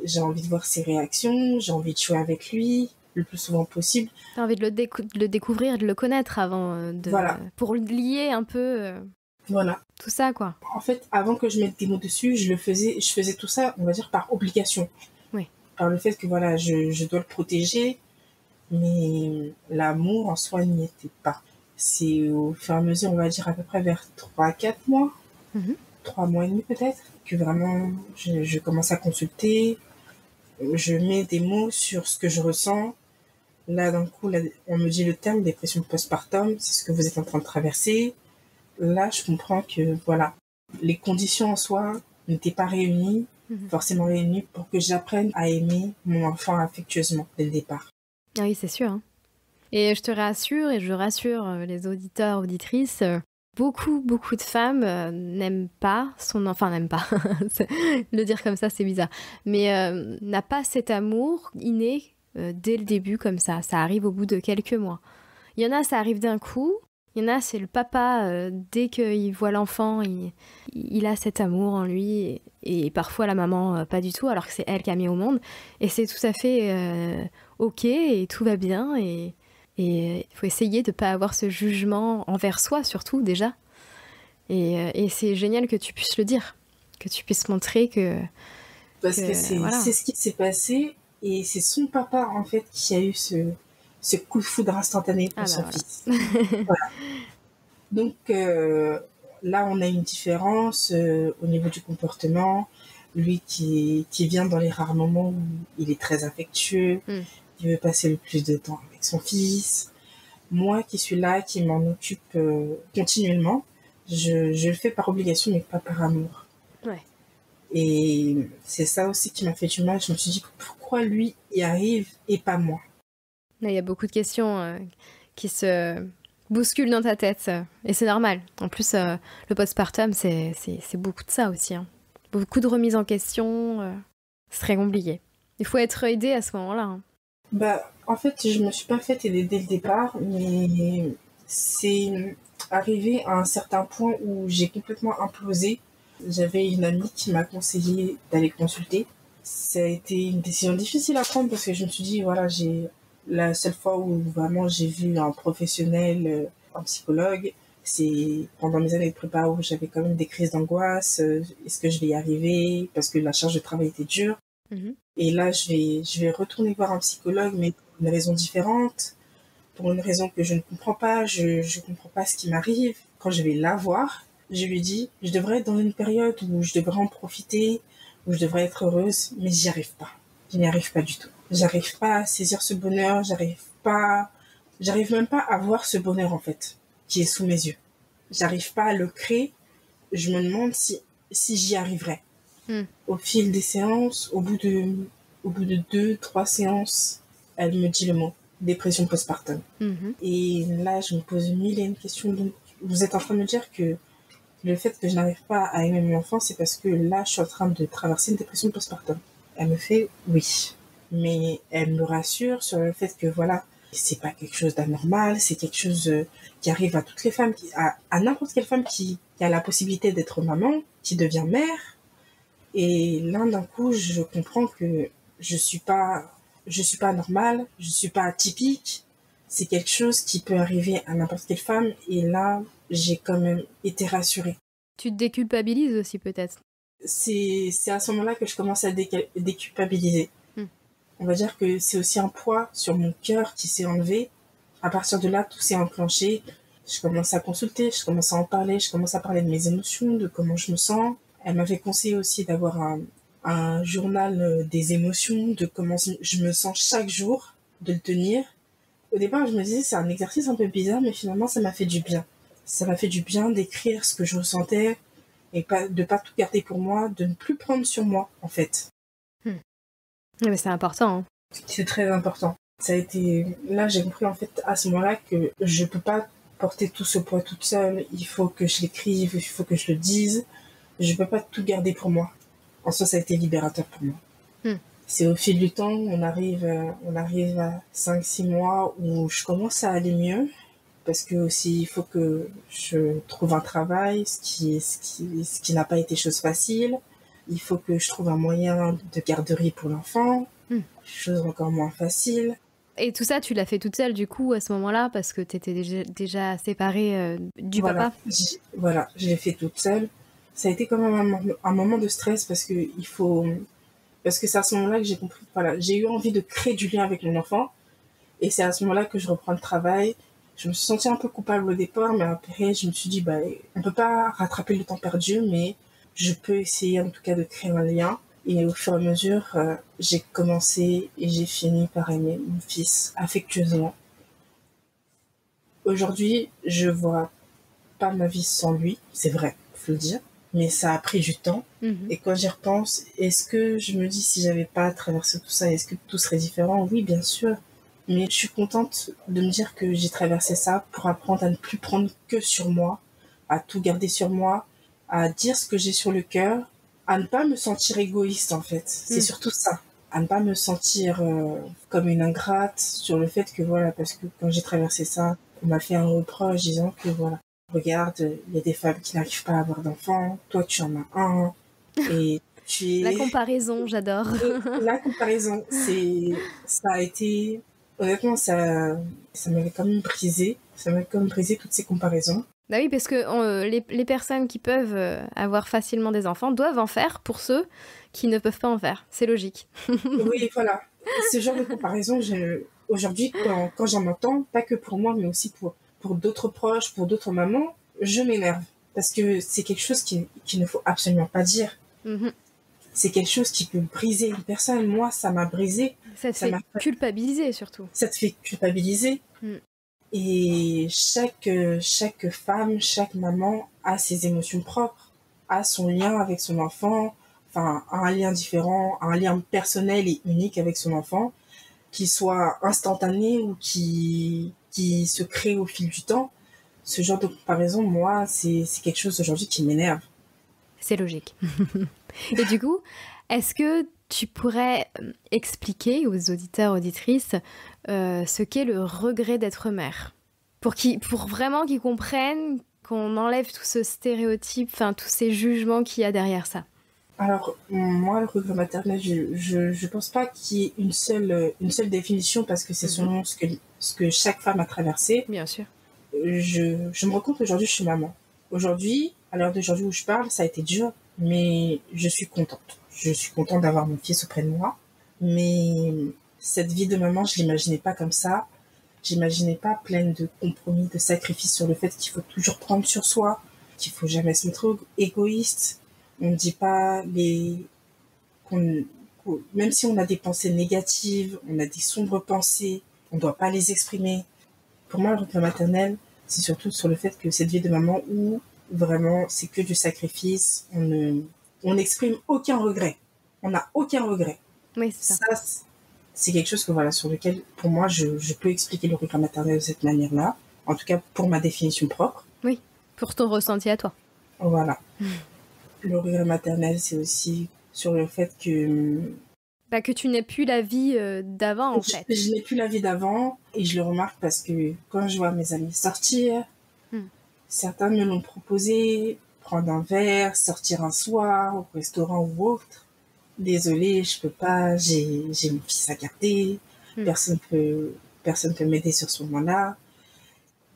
J'ai envie de voir ses réactions, j'ai envie de jouer avec lui le plus souvent possible. T'as envie de le découvrir, de le connaître avant voilà. Pour lier un peu voilà. tout ça, quoi. En fait, avant que je mette des mots dessus, je faisais tout ça, on va dire, par obligation. Oui. Par le fait que voilà, je dois le protéger, mais l'amour en soi n'y était pas. C'est au fur et à mesure, on va dire à peu près vers 3-4 mois, 3 mois et demi peut-être, que vraiment je commence à consulter, je mets des mots sur ce que je ressens. Là, d'un coup, on me dit le terme dépression postpartum, c'est ce que vous êtes en train de traverser. Là, je comprends que voilà, les conditions en soi n'étaient pas forcément réunies pour que j'apprenne à aimer mon enfant affectueusement dès le départ. Ah oui, c'est sûr. Hein. Et je te rassure, et je rassure les auditeurs, auditrices, beaucoup de femmes n'aiment pas son enfant, n'aiment pas, le dire comme ça c'est bizarre, mais n'a pas cet amour inné dès le début comme ça arrive au bout de quelques mois. Il y en a, ça arrive d'un coup, il y en a, c'est le papa, dès qu'il voit l'enfant, il a cet amour en lui, et parfois la maman pas du tout, alors que c'est elle qui a mis au monde, et c'est tout à fait ok, et tout va bien, et il faut essayer de ne pas avoir ce jugement envers soi, surtout, déjà. Et c'est génial que tu puisses le dire, que tu puisses montrer que... Parce que c'est ce qui s'est passé, et c'est son papa, en fait, qui a eu ce coup de foudre instantané pour son fils. Voilà. Donc, là, on a une différence au niveau du comportement. Lui qui vient dans les rares moments où il est très affectueux, qui qui veut passer le plus de temps avec son fils. Moi qui suis là, qui m'en occupe continuellement, je le fais par obligation, mais pas par amour. Ouais. Et c'est ça aussi qui m'a fait du mal. Je me suis dit, pourquoi lui y arrive et pas moi? Là, il y a beaucoup de questions qui se bousculent dans ta tête. Et c'est normal. En plus, le postpartum, c'est beaucoup de ça aussi. Hein. Beaucoup de remises en question. C'est très compliqué. Il faut être aidé à ce moment-là. Hein. Bah, en fait, je me suis pas fait aider dès le départ, mais c'est arrivé à un certain point où j'ai complètement implosé. J'avais une amie qui m'a conseillé d'aller consulter. Ça a été une décision difficile à prendre parce que je me suis dit, voilà, la seule fois où vraiment j'ai vu un professionnel, un psychologue, c'est pendant mes années de prépa où j'avais quand même des crises d'angoisse. Est-ce que je vais y arriver? Parce que la charge de travail était dure. Et là, je vais retourner voir un psychologue, mais pour une raison différente, pour une raison que je ne comprends pas. Je comprends pas ce qui m'arrive. Quand je vais la voir, je lui dis, je devrais être dans une période où je devrais en profiter, où je devrais être heureuse, mais j'y arrive pas. Je n'y arrive pas du tout. J'arrive pas à saisir ce bonheur, j'arrive même pas à voir ce bonheur, en fait, qui est sous mes yeux. J'arrive pas à le créer. Je me demande si j'y arriverai. Au fil des séances, au bout de 2-3 séances, elle me dit le mot dépression postpartum. Et là, je me pose mille et une questions. Donc, vous êtes en train de me dire que le fait que je n'arrive pas à aimer mon enfant, c'est parce que là, je suis en train de traverser une dépression postpartum. Elle me fait oui. Mais elle me rassure sur le fait que voilà, c'est pas quelque chose d'anormal, c'est quelque chose qui arrive à toutes les femmes, à n'importe quelle femme qui a la possibilité d'être maman, qui devient mère. Et là, d'un coup, je comprends que je suis pas normale, je suis pas atypique. C'est quelque chose qui peut arriver à n'importe quelle femme. Et là, j'ai quand même été rassurée. Tu te déculpabilises aussi, peut-être? C'est à ce moment-là que je commence à déculpabiliser. On va dire que c'est aussi un poids sur mon cœur qui s'est enlevé. À partir de là, tout s'est enclenché. Je commence à consulter, je commence à en parler, je commence à parler de mes émotions, de comment je me sens. Elle m'avait conseillé aussi d'avoir un journal des émotions, de comment je me sens chaque jour, de le tenir. Au départ, je me disais, c'est un exercice un peu bizarre, mais finalement, ça m'a fait du bien. Ça m'a fait du bien d'écrire ce que je ressentais et de pas tout garder pour moi, de ne plus prendre sur moi, en fait. Mais c'est important. Hein. C'est très important. Ça a été... Là, j'ai compris, en fait, à ce moment-là, que je peux pas porter tout ce poids toute seule. Il faut que je l'écrive, il faut que je le dise. Je peux pas tout garder pour moi. En soi, ça a été libérateur pour moi. C'est au fil du temps, on arrive à 5-6 mois où je commence à aller mieux. Parce que aussi, il faut que je trouve un travail, ce qui n'a pas été chose facile. Il faut que je trouve un moyen de garderie pour l'enfant. Chose encore moins facile. Et tout ça, tu l'as fait toute seule, du coup, à ce moment-là, parce que tu étais déjà séparée du papa? Voilà, je l'ai fait toute seule. Ça a été quand même un moment de stress parce que c'est à ce moment-là que j'ai compris que voilà, j'ai eu envie de créer du lien avec mon enfant. Et c'est à ce moment-là que je reprends le travail. Je me suis sentie un peu coupable au départ, mais après, je me suis dit, on peut pas rattraper le temps perdu, mais je peux essayer en tout cas de créer un lien. Et au fur et à mesure, j'ai commencé et j'ai fini par aimer mon fils affectueusement. Aujourd'hui, je vois pas ma vie sans lui, c'est vrai, faut le dire, mais ça a pris du temps. Et quand j'y repense, est-ce que je me dis si j'avais pas traversé tout ça, est-ce que tout serait différent? Oui, bien sûr. Mais je suis contente de me dire que j'ai traversé ça pour apprendre à ne plus prendre que sur moi, à tout garder sur moi, à dire ce que j'ai sur le cœur, à ne pas me sentir égoïste en fait. C'est surtout ça. À ne pas me sentir comme une ingrate sur le fait que voilà, parce que quand j'ai traversé ça, on m'a fait un reproche disant que voilà, regarde, il y a des femmes qui n'arrivent pas à avoir d'enfants, toi tu en as un, et tu es... La comparaison, j'adore. La comparaison, ça a été... Honnêtement, ça m'avait quand même brisé. Ça m'avait quand même brisé toutes ces comparaisons. Bah oui, parce que les personnes qui peuvent avoir facilement des enfants doivent en faire pour ceux qui ne peuvent pas en faire. C'est logique. Oui, voilà. Ce genre de comparaison, aujourd'hui, quand j'en entends, pas que pour moi, mais aussi pour d'autres proches, pour d'autres mamans, je m'énerve. Parce que c'est quelque chose qu'il ne faut absolument pas dire. c'est quelque chose qui peut briser une personne. Moi, ça m'a brisé. Ça te fait culpabiliser surtout. Ça te fait culpabiliser. Et chaque femme, chaque maman a ses émotions propres, a son lien avec son enfant, enfin, a un lien différent, un lien personnel et unique avec son enfant, qui soit instantané ou qui se crée au fil du temps. Ce genre de comparaison, moi, c'est quelque chose aujourd'hui qui m'énerve. C'est logique. Et du coup, est-ce que tu pourrais expliquer aux auditeurs, auditrices, ce qu'est le regret d'être mère, pour vraiment qu'ils comprennent qu'on enlève tout ce stéréotype, enfin tous ces jugements qu'il y a derrière ça. Alors, moi, le regret maternel, je pense pas qu'il y ait une seule définition, parce que c'est selon ce que chaque femme a traversé. Bien sûr. Je me rends compte qu'aujourd'hui, je suis maman. Aujourd'hui, à l'heure d'aujourd'hui où je parle, ça a été dur, mais je suis contente. Je suis contente d'avoir mon fils auprès de moi. Mais cette vie de maman, je l'imaginais pas comme ça. J'imaginais pas pleine de compromis, de sacrifices sur le fait qu'il faut toujours prendre sur soi, qu'il faut jamais se mettre égoïste. On ne dit pas même si on a des pensées négatives, on a des sombres pensées, on ne doit pas les exprimer. Pour moi, le regret maternel, c'est surtout sur le fait que cette vie de maman où vraiment c'est que du sacrifice, on n'exprime aucun regret. On n'a aucun regret. Oui, c'est ça. Ça, c'est quelque chose que, sur lequel, pour moi, je peux expliquer le regret maternel de cette manière-là. En tout cas, pour ma définition propre. Oui, pour ton ressenti à toi. Voilà. Le regret maternel, c'est aussi sur le fait que... que tu n'aies plus la vie d'avant, en fait. Je n'ai plus la vie d'avant, et je le remarque parce que quand je vois mes amis sortir, certains me l'ont proposé, prendre un verre, sortir un soir, au restaurant ou autre. Désolée, je peux pas, j'ai mon fils à garder, personne peut m'aider sur ce moment-là.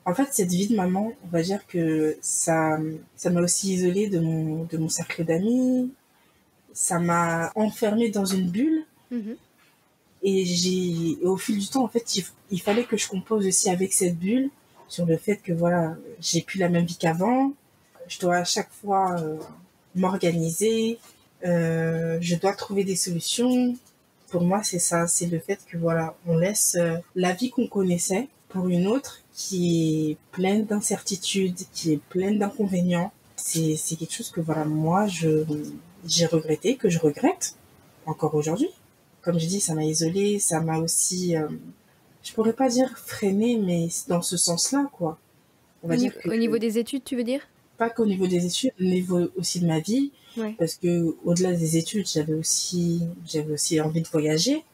En fait, cette vie de maman, on va dire que ça m'a aussi isolée de mon cercle d'amis, ça m'a enfermée dans une bulle. Et au fil du temps, en fait, il fallait que je compose aussi avec cette bulle sur le fait que j'ai plus la même vie qu'avant. Je dois à chaque fois m'organiser. Je dois trouver des solutions. Pour moi, c'est ça, c'est le fait que on laisse la vie qu'on connaissait pour une autre qui est pleine d'incertitudes, qui est pleine d'inconvénients. C'est quelque chose que moi j'ai regretté, que je regrette encore aujourd'hui. Comme je dis, ça m'a isolée, ça m'a aussi, je pourrais pas dire freiné, mais dans ce sens-là, quoi. Au niveau des études, tu veux dire? Pas qu'au niveau des études, au niveau aussi de ma vie, parce que au-delà des études, j'avais aussi envie de voyager.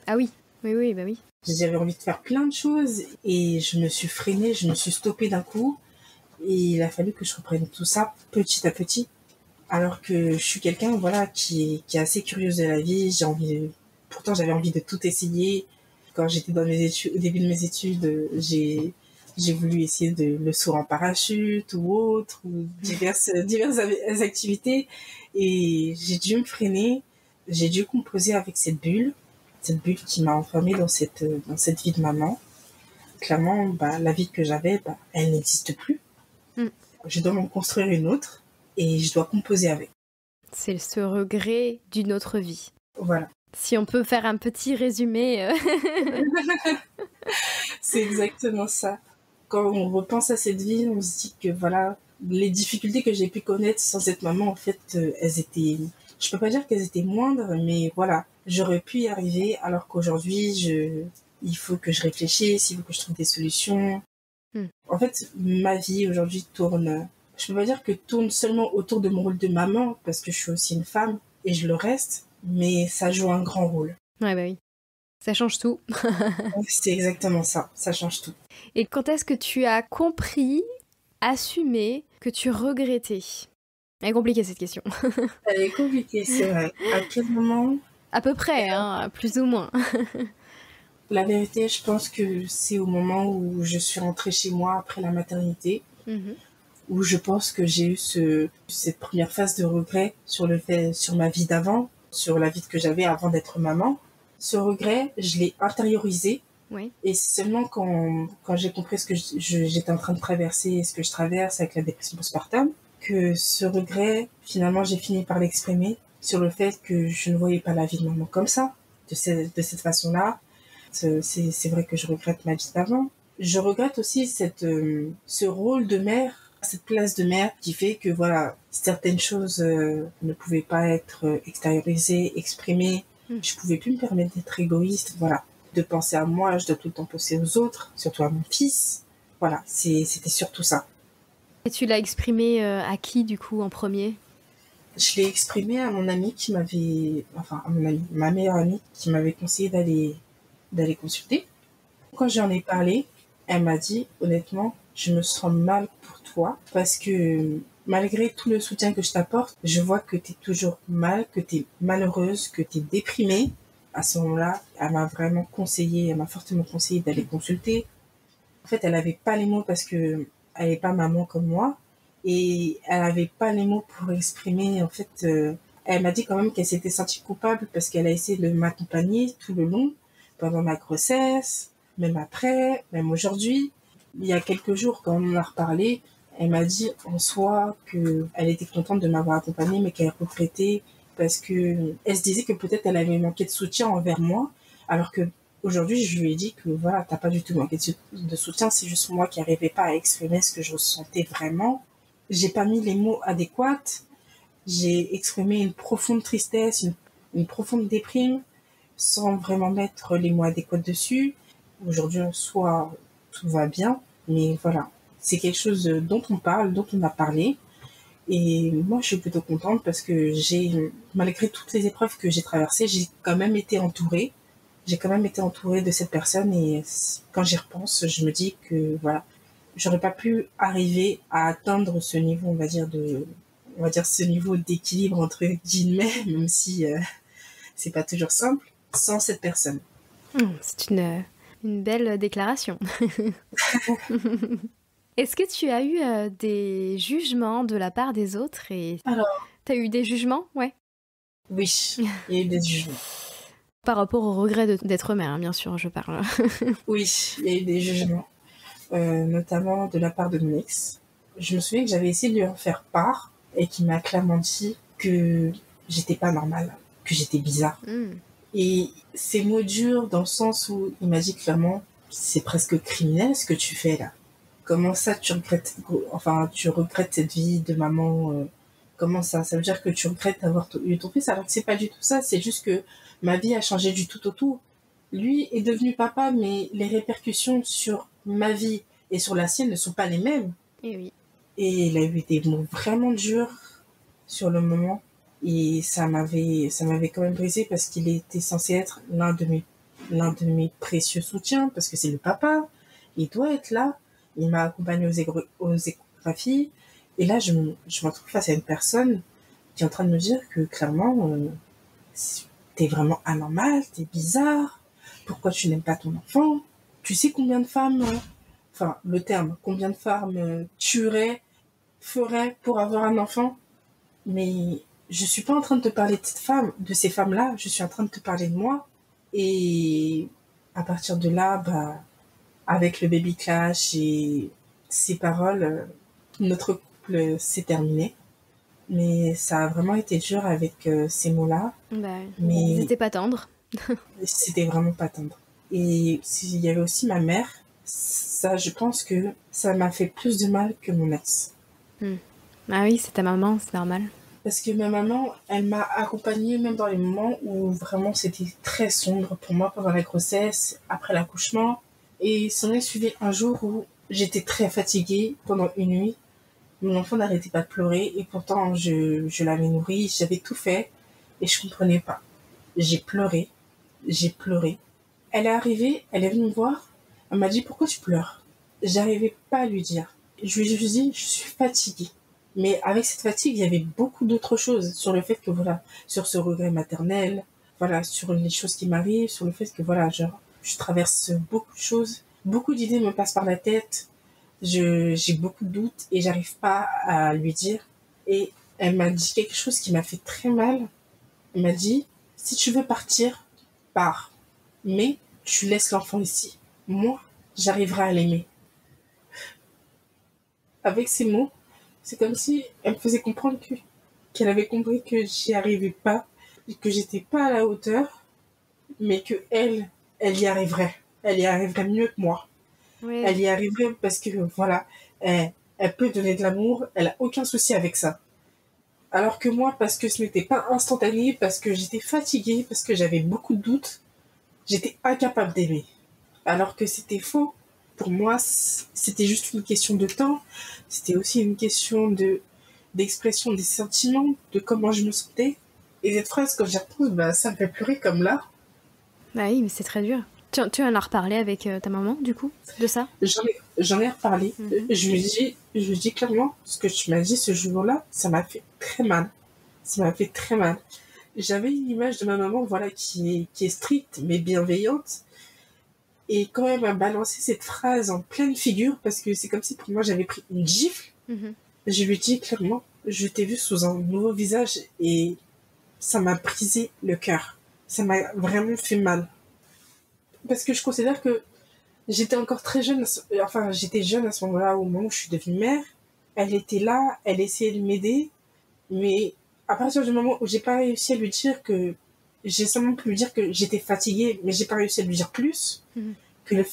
Ah oui, oui. J'avais envie de faire plein de choses et je me suis freinée, je me suis stoppée d'un coup et il a fallu que je reprenne tout ça petit à petit. Alors que je suis quelqu'un qui est assez curieuse de la vie, pourtant j'avais envie de tout essayer. Quand j'étais dans mes études, au début de mes études, j'ai voulu essayer le saut en parachute ou autre, ou diverses activités. Et j'ai dû me freiner. J'ai dû composer avec cette bulle qui m'a enfermée dans cette vie de maman. Clairement, la vie que j'avais, elle n'existe plus. Je dois m'en construire une autre et je dois composer avec. C'est ce regret d'une autre vie. Voilà. Si on peut faire un petit résumé. C'est exactement ça. Quand on repense à cette vie, on se dit que les difficultés que j'ai pu connaître sans être maman, en fait, elles étaient... Je peux pas dire qu'elles étaient moindres, mais j'aurais pu y arriver, alors qu'aujourd'hui, il faut que je réfléchisse, il faut que je trouve des solutions. En fait, ma vie aujourd'hui tourne... Je peux pas dire que tourne seulement autour de mon rôle de maman, parce que je suis aussi une femme, et je le reste, mais ça joue un grand rôle. Ouais, oui. Ça change tout. C'est exactement ça, ça change tout. Et quand est-ce que tu as compris, assumé, que tu regrettais? Elle est compliquée cette question. Elle est compliquée, c'est vrai. À quel moment? À peu près, plus ou moins. La vérité, je pense que c'est au moment où je suis rentrée chez moi après la maternité, où je pense que j'ai eu cette première phase de regret sur ma vie d'avant, sur la vie que j'avais avant d'être maman. Ce regret, je l'ai intériorisé. Oui. Et c'est seulement quand j'ai compris ce que j'étais en train de traverser, ce que je traverse avec la dépression postpartum, que ce regret, finalement, j'ai fini par l'exprimer. sur le fait que je ne voyais pas la vie de maman comme ça, de cette façon-là. C'est vrai que je regrette ma vie d'avant. Je regrette aussi ce rôle de mère, cette place de mère qui fait que voilà, certaines choses ne pouvaient pas être extériorisées, exprimées. Je pouvais plus me permettre d'être égoïste, voilà, de penser à moi, je dois tout le temps penser aux autres, surtout à mon fils. Voilà, c'était surtout ça. Et tu l'as exprimé à qui, du coup, en premier? Je l'ai exprimé à mon amie à mon amie, ma meilleure amie qui m'avait conseillé d'aller consulter. Quand j'en ai parlé, elle m'a dit, honnêtement, je me sens mal pour toi parce que malgré tout le soutien que je t'apporte, je vois que tu es toujours mal, que tu es malheureuse, que tu es déprimée. À ce moment-là, elle m'a fortement conseillé d'aller consulter. En fait, elle n'avait pas les mots parce que elle n'est pas maman comme moi et elle n'avait pas les mots pour exprimer. En fait, elle m'a dit quand même qu'elle s'était sentie coupable parce qu'elle a essayé de m'accompagner tout le long, pendant ma grossesse, même après, même aujourd'hui. Il y a quelques jours, quand on en a reparlé, elle m'a dit en soi qu'elle était contente de m'avoir accompagnée, mais qu'elle regrettait parce que elle se disait que peut-être elle avait manqué de soutien envers moi, alors que aujourd'hui, je lui ai dit que voilà, t'as pas du tout manqué de soutien, c'est juste moi qui n'arrivais pas à exprimer ce que je ressentais vraiment. J'ai pas mis les mots adéquats, j'ai exprimé une profonde tristesse, une profonde déprime, sans vraiment mettre les mots adéquats dessus. Aujourd'hui, en soi, tout va bien, mais voilà, c'est quelque chose dont on parle, dont on a parlé. Et moi, je suis plutôt contente parce que malgré toutes les épreuves que j'ai traversées, j'ai quand même été entourée. J'ai quand même été entourée de cette personne et quand j'y repense, je me dis que voilà, j'aurais pas pu arriver à atteindre ce niveau, on va dire ce niveau d'équilibre entre guillemets, même si c'est pas toujours simple, sans cette personne. C'est une belle déclaration. Est-ce que tu as eu des jugements de la part des autres et Alors, t'as eu des jugements? Ouais. oui, il y a eu des jugements. Par rapport au regret d'être mère, hein, bien sûr, je parle. Oui, il y a eu des jugements, notamment de la part de mon ex. Je me souviens que j'avais essayé de lui en faire part et qu'il m'a clairement dit que j'étais pas normale, que j'étais bizarre. Et ces mots durs dans le sens où il m'a dit clairement, c'est presque criminel ce que tu fais là. Comment ça tu regrettes cette vie de maman, comment ça? Ça veut dire que tu regrettes d'avoir eu ton fils alors que c'est pas du tout ça, c'est juste que ma vie a changé du tout au tout. Lui est devenu papa, mais les répercussions sur ma vie et sur la sienne ne sont pas les mêmes. Et oui. Et il a eu des mots vraiment durs sur le moment. Et ça m'avait quand même brisé parce qu'il était censé être l'un de mes précieux soutiens, parce que c'est le papa. Il doit être là. Il m'a accompagné aux échographies. Et là, je me retrouve face à une personne qui est en train de me dire que clairement, t'es vraiment anormal, t'es bizarre. Pourquoi tu n'aimes pas ton enfant? Tu sais combien de femmes, combien de femmes feraient pour avoir un enfant? Mais je suis pas en train de te parler de ces femmes-là, je suis en train de te parler de moi. Et à partir de là, avec le baby clash et ces paroles, notre couple s'est terminé. Mais ça a vraiment été dur avec ces mots-là. Mais ils étaient pas tendres. C'était vraiment pas tendre. Et il y avait aussi ma mère. Ça, je pense que ça m'a fait plus de mal que mon ex. Ah oui, c'est ta maman, c'est normal. Parce que ma maman, elle m'a accompagnée même dans les moments où vraiment c'était très sombre pour moi pendant la grossesse, après l'accouchement. Et s'en est suivi un jour où j'étais très fatiguée pendant une nuit. Mon enfant n'arrêtait pas de pleurer et pourtant je l'avais nourri, j'avais tout fait et je comprenais pas. J'ai pleuré. Elle est arrivée, elle est venue me voir, elle m'a dit pourquoi tu pleures? J'arrivais pas à lui dire. Je lui ai dit je suis fatiguée. Mais avec cette fatigue, il y avait beaucoup d'autres choses sur le fait que voilà, sur ce regret maternel, voilà, sur les choses qui m'arrivent, sur le fait que voilà, je traverse beaucoup de choses, beaucoup d'idées me passent par la tête, j'ai beaucoup de doutes et j'arrive pas à lui dire. Et elle m'a dit quelque chose qui m'a fait très mal. Elle m'a dit si tu veux partir, pars, mais tu laisses l'enfant ici. Moi, j'arriverai à l'aimer. Avec ces mots, c'est comme si elle me faisait comprendre que qu'elle avait compris que j'y arrivais pas, que j'étais pas à la hauteur, mais que elle y arriverait. Elle y arriverait mieux que moi. Oui. Elle y arriverait parce que, voilà, elle peut donner de l'amour, elle a aucun souci avec ça. Alors que moi, parce que ce n'était pas instantané, parce que j'étais fatiguée, parce que j'avais beaucoup de doutes, j'étais incapable d'aimer. Alors que c'était faux. Pour moi, c'était juste une question de temps. C'était aussi une question d'expression des sentiments, de comment je me sentais. Et cette phrase, quand j'y repense, bah, ça me fait pleurer comme là. Bah oui, mais c'est très dur. Tu en as reparlé avec ta maman, du coup, de ça? J'en ai reparlé. Mm-hmm. Je lui dis clairement, ce que tu m'as dit ce jour-là, ça m'a fait très mal. Ça m'a fait très mal. J'avais une image de ma maman, voilà, qui est stricte, mais bienveillante. Et quand elle m'a balancé cette phrase en pleine figure, parce que c'est comme si pour moi j'avais pris une gifle, je lui dis clairement, je t'ai vu sous un nouveau visage et ça m'a brisé le cœur. Ça m'a vraiment fait mal. Parce que je considère que j'étais encore très jeune, enfin j'étais jeune à ce moment-là, au moment où je suis devenue mère. Elle était là, elle essayait de m'aider, mais à partir du moment où j'ai pas réussi à lui dire que, j'ai seulement pu lui dire que j'étais fatiguée, mais j'ai pas réussi à lui dire plus,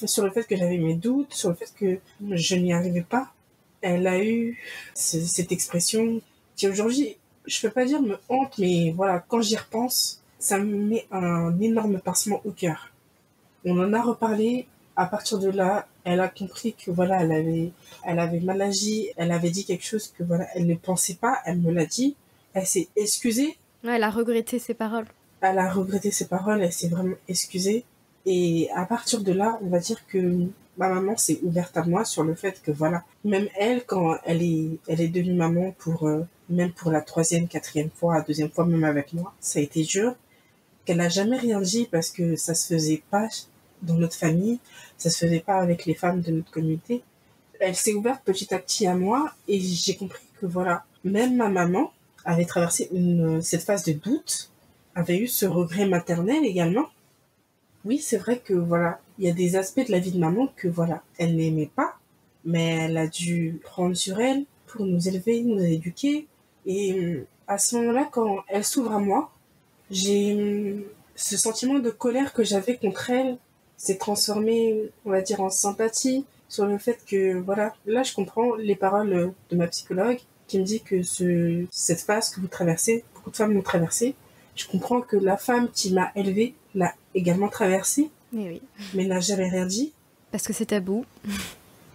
sur le fait que j'avais mes doutes, sur le fait que je n'y arrivais pas. Elle a eu cette expression qui aujourd'hui, je peux pas dire me hante, mais voilà, quand j'y repense, ça me met un énorme pincement au cœur. On en a reparlé. À partir de là, elle a compris que voilà, elle avait mal agi. Elle avait dit quelque chose que voilà, elle ne pensait pas. Elle me l'a dit. Elle s'est excusée. Ouais, elle a regretté ses paroles. Elle a regretté ses paroles. Elle s'est vraiment excusée. Et à partir de là, on va dire que ma maman s'est ouverte à moi sur le fait que voilà, même elle, quand elle est devenue maman même pour la 3e, 4e fois, la 2e fois, même avec moi, ça a été dur. Qu'elle n'a jamais rien dit parce que ça se faisait pas dans notre famille, ça se faisait pas avec les femmes de notre communauté. Elle s'est ouverte petit à petit à moi et j'ai compris que voilà, même ma maman avait traversé cette phase de doute, avait eu ce regret maternel également. Oui, c'est vrai que voilà, il y a des aspects de la vie de maman que voilà, elle n'aimait pas, mais elle a dû prendre sur elle pour nous élever, nous éduquer. Et à ce moment-là, quand elle s'ouvre à moi, j'ai ce sentiment de colère que j'avais contre elle s'est transformé, on va dire, en sympathie sur le fait que, voilà, là je comprends les paroles de ma psychologue qui me dit que cette phase que vous traversez, beaucoup de femmes l'ont traversée. Je comprends que la femme qui m'a élevée l'a également traversée, Oui. mais n'a jamais rien dit. Parce que c'est tabou.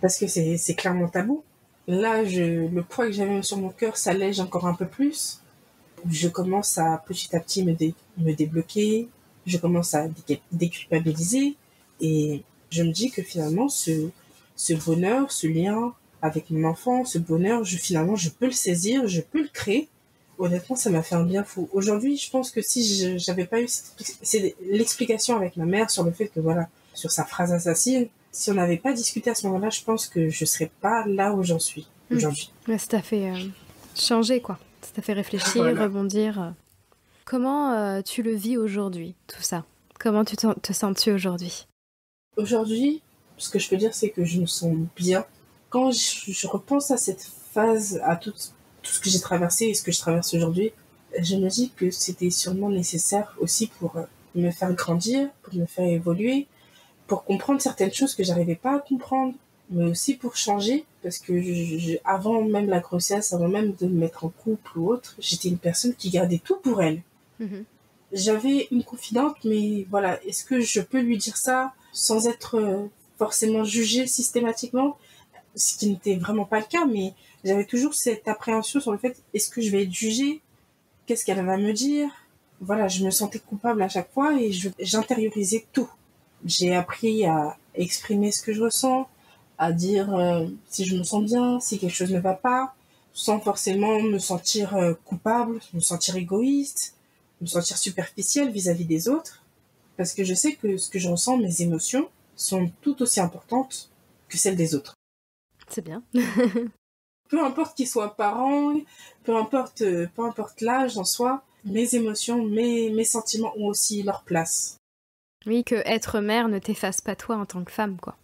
Parce que c'est clairement tabou. Là, le poids que j'avais sur mon cœur s'allège encore un peu plus. Je commence à petit me débloquer, je commence à déculpabiliser et je me dis que finalement ce bonheur, ce lien avec mon enfant, ce bonheur, finalement je peux le saisir, je peux le créer. Honnêtement, ça m'a fait un bien fou. Aujourd'hui, je pense que si j'avais pas eu l'explication avec ma mère sur le fait que voilà, sur sa phrase assassine, si on n'avait pas discuté à ce moment-là, je pense que je serais pas là où j'en suis aujourd'hui. Ouais, ça t'a fait changer, quoi. Ça t'a fait réfléchir, Voilà. rebondir. Comment tu le vis aujourd'hui, tout ça? Comment tu te sens-tu aujourd'hui? Aujourd'hui, ce que je peux dire, c'est que je me sens bien. Quand je repense à cette phase, à tout ce que j'ai traversé et ce que je traverse aujourd'hui, je me dis que c'était sûrement nécessaire aussi pour me faire grandir, pour me faire évoluer, pour comprendre certaines choses que j'arrivais pas à comprendre, mais aussi pour changer, parce que avant même la grossesse, avant même de me mettre en couple ou autre, j'étais une personne qui gardait tout pour elle. J'avais une confidente, mais voilà, est-ce que je peux lui dire ça sans être forcément jugée systématiquement? Ce qui n'était vraiment pas le cas, mais j'avais toujours cette appréhension sur le fait, est-ce que je vais être jugée? Qu'est-ce qu'elle va me dire? Voilà, je me sentais coupable à chaque fois et j'intériorisais tout. J'ai appris à exprimer ce que je ressens, à dire si je me sens bien, si quelque chose ne va pas, sans forcément me sentir coupable, me sentir égoïste, me sentir superficielle vis-à-vis des autres, parce que je sais que ce que je ressens, mes émotions, sont tout aussi importantes que celles des autres. C'est bien. Peu importe qu'ils soient parents, peu importe l'âge en soi, mes émotions, mes sentiments ont aussi leur place. Oui, que être mère ne t'efface pas toi en tant que femme, quoi.